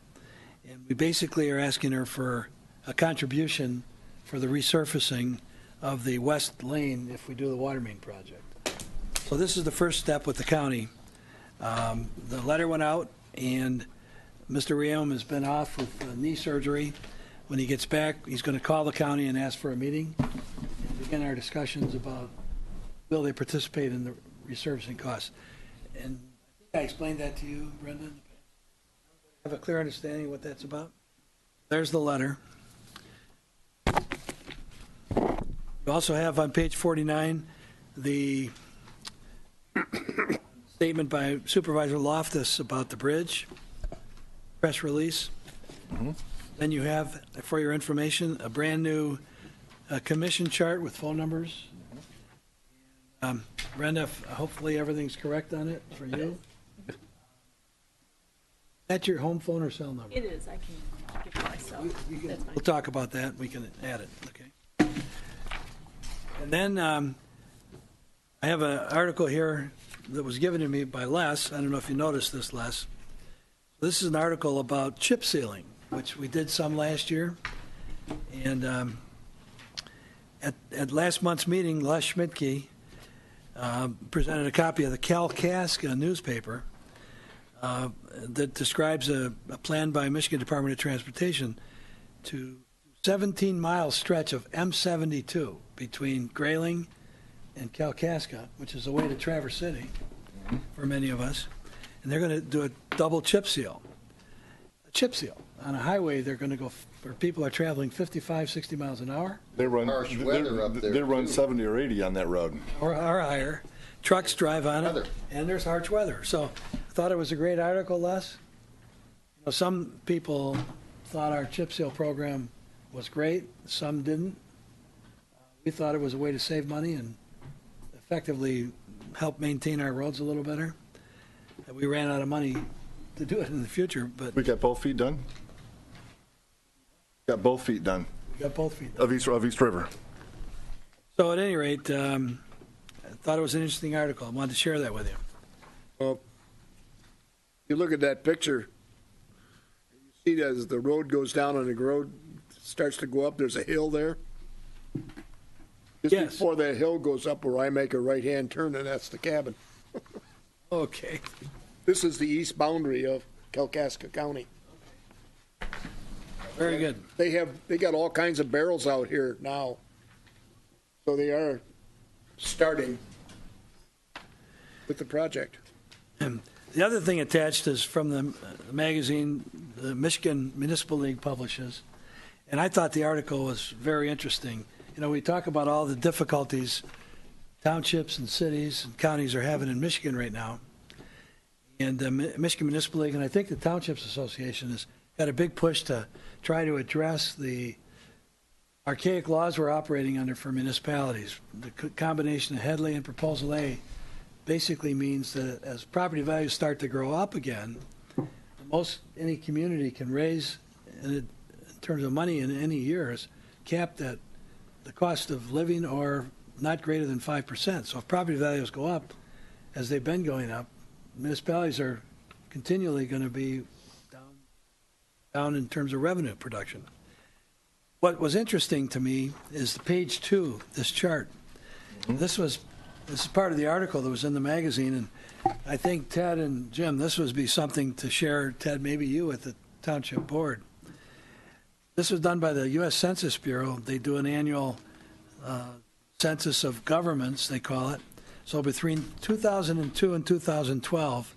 And we basically are asking her for a contribution for the resurfacing of the west lane if we do the water main project. So this is the first step with the county. The letter went out, and Mr. Riem has been off with knee surgery. When he gets back, he's going to call the county and ask for a meeting and begin our discussions about will they participate in the resurfacing costs. And I think I explained that to you, Brendan. Have a clear understanding of what that's about? There's the letter. We also have on page 49 the statement by Supervisor Loftus about the bridge, press release. Then you have, for your information, a brand-new commission chart with phone numbers. Brenda, hopefully everything's correct on it for you. That's your home phone or cell number? It is. I can give it myself. That's fine. We'll talk about that. We can add it, okay? And then I have an article here that was given to me by Les. I don't know if you noticed this, Les. This is an article about chip sealing, which we did some last year. And at last month's meeting, Les Schmidtke presented a copy of the Kalkaska newspaper that describes a plan by Michigan Department of Transportation to 17-mile stretch of M72 between Grayling and Kalkaska, which is the way to Traverse City for many of us. And they're going to do a double chip seal. A chip seal. On a highway, they're going to go, where people are traveling 55, 60 miles an hour. They run, Harsh weather up there, they run too. 70 or 80 on that road. Or higher. Trucks drive on it, Weather. and there's harsh weather. So I thought it was a great article, Les. You know, some people thought our chip seal program was great. Some didn't. We thought it was a way to save money and effectively help maintain our roads a little better. And we ran out of money to do it in the future, but We got both feet done? Got both feet done we got both feet. of East River. So at any rate, I thought it was an interesting article. I wanted to share that with you. Well, you look at that picture, you see as the road goes down and the road starts to go up, there's a hill there. Just Yes. before that hill goes up where I make a right-hand turn, and that's the cabin. Okay. This is the east boundary of Kalkaska County. Very good. They got all kinds of barrels out here now. So they are starting with the project. And the other thing attached is from the magazine the Michigan Municipal League publishes, and I thought the article was very interesting. You know, we talk about all the difficulties townships and cities and counties are having in Michigan right now, and the Michigan Municipal League, and I think the Townships Association, has got a big push to try to address the archaic laws we're operating under for municipalities. The combination of Headley and Proposal A basically means that as property values start to grow up again, the most any community can raise in terms of money in any year is capped at the cost of living or not greater than 5%. So if property values go up, as they've been going up, municipalities are continually going to be down in terms of revenue production. What was interesting to me is the page 2, this chart. This is part of the article that was in the magazine, and I think Ted and Jim, this would be something to share, Ted, maybe you at the Township Board. This was done by the U.S. Census Bureau. They do an annual census of governments, they call it. So between 2002 and 2012,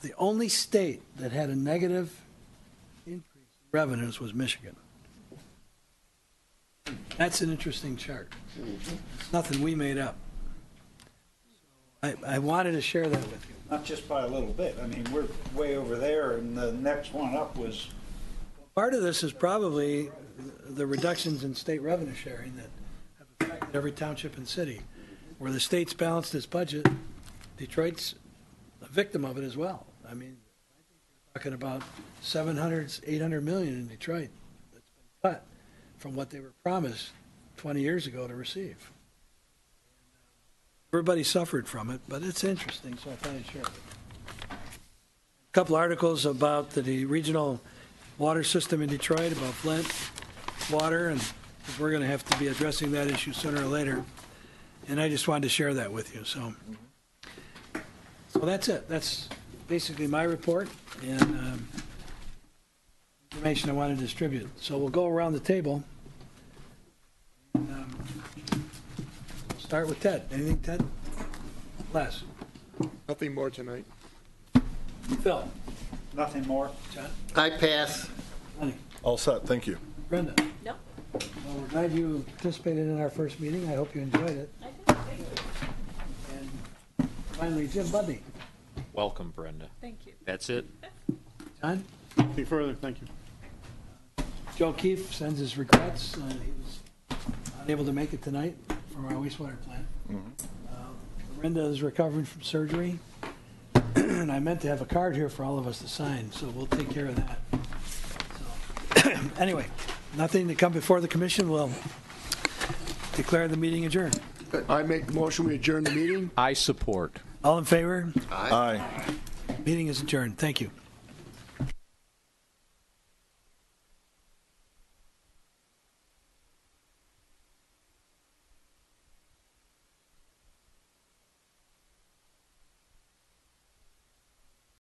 the only state that had a negative increase in revenues was Michigan. That's an interesting chart. It's nothing we made up. I wanted to share that with you. Not just by a little bit. I mean, we're way over there, and the next one up was... Part of this is probably the reductions in state revenue sharing that have affected every township and city. Where the state's balanced its budget, Detroit's a victim of it as well. I mean, we're talking about 700, 800 million in Detroit that's been cut from what they were promised 20 years ago to receive. Everybody suffered from it, but it's interesting, so I thought I'd share it. A couple articles about the regional water system in Detroit, about Flint water, and we're going to have to be addressing that issue sooner or later. And I just wanted to share that with you. So that's it. That's basically my report and information I want to distribute. So we'll go around the table. And, start with Ted. Anything, Ted? Les? Nothing more tonight. Phil? Nothing more. John? I pass. Lenny? All set, thank you. Brenda? No. Well, we're glad you participated in our first meeting. I hope you enjoyed it. And finally, Jim Budney. Welcome, Brenda. Thank you. That's it? John? Nothing further, thank you. Joe Keefe sends his regrets. He was unable to make it tonight from our wastewater plant. Brenda is recovering from surgery. And I meant to have a card here for all of us to sign, so we'll take care of that. So, anyway, nothing to come before the commission. We'll declare the meeting adjourned. I make the motion, we adjourn the meeting. I support. All in favor? Aye. Meeting is adjourned. Thank you.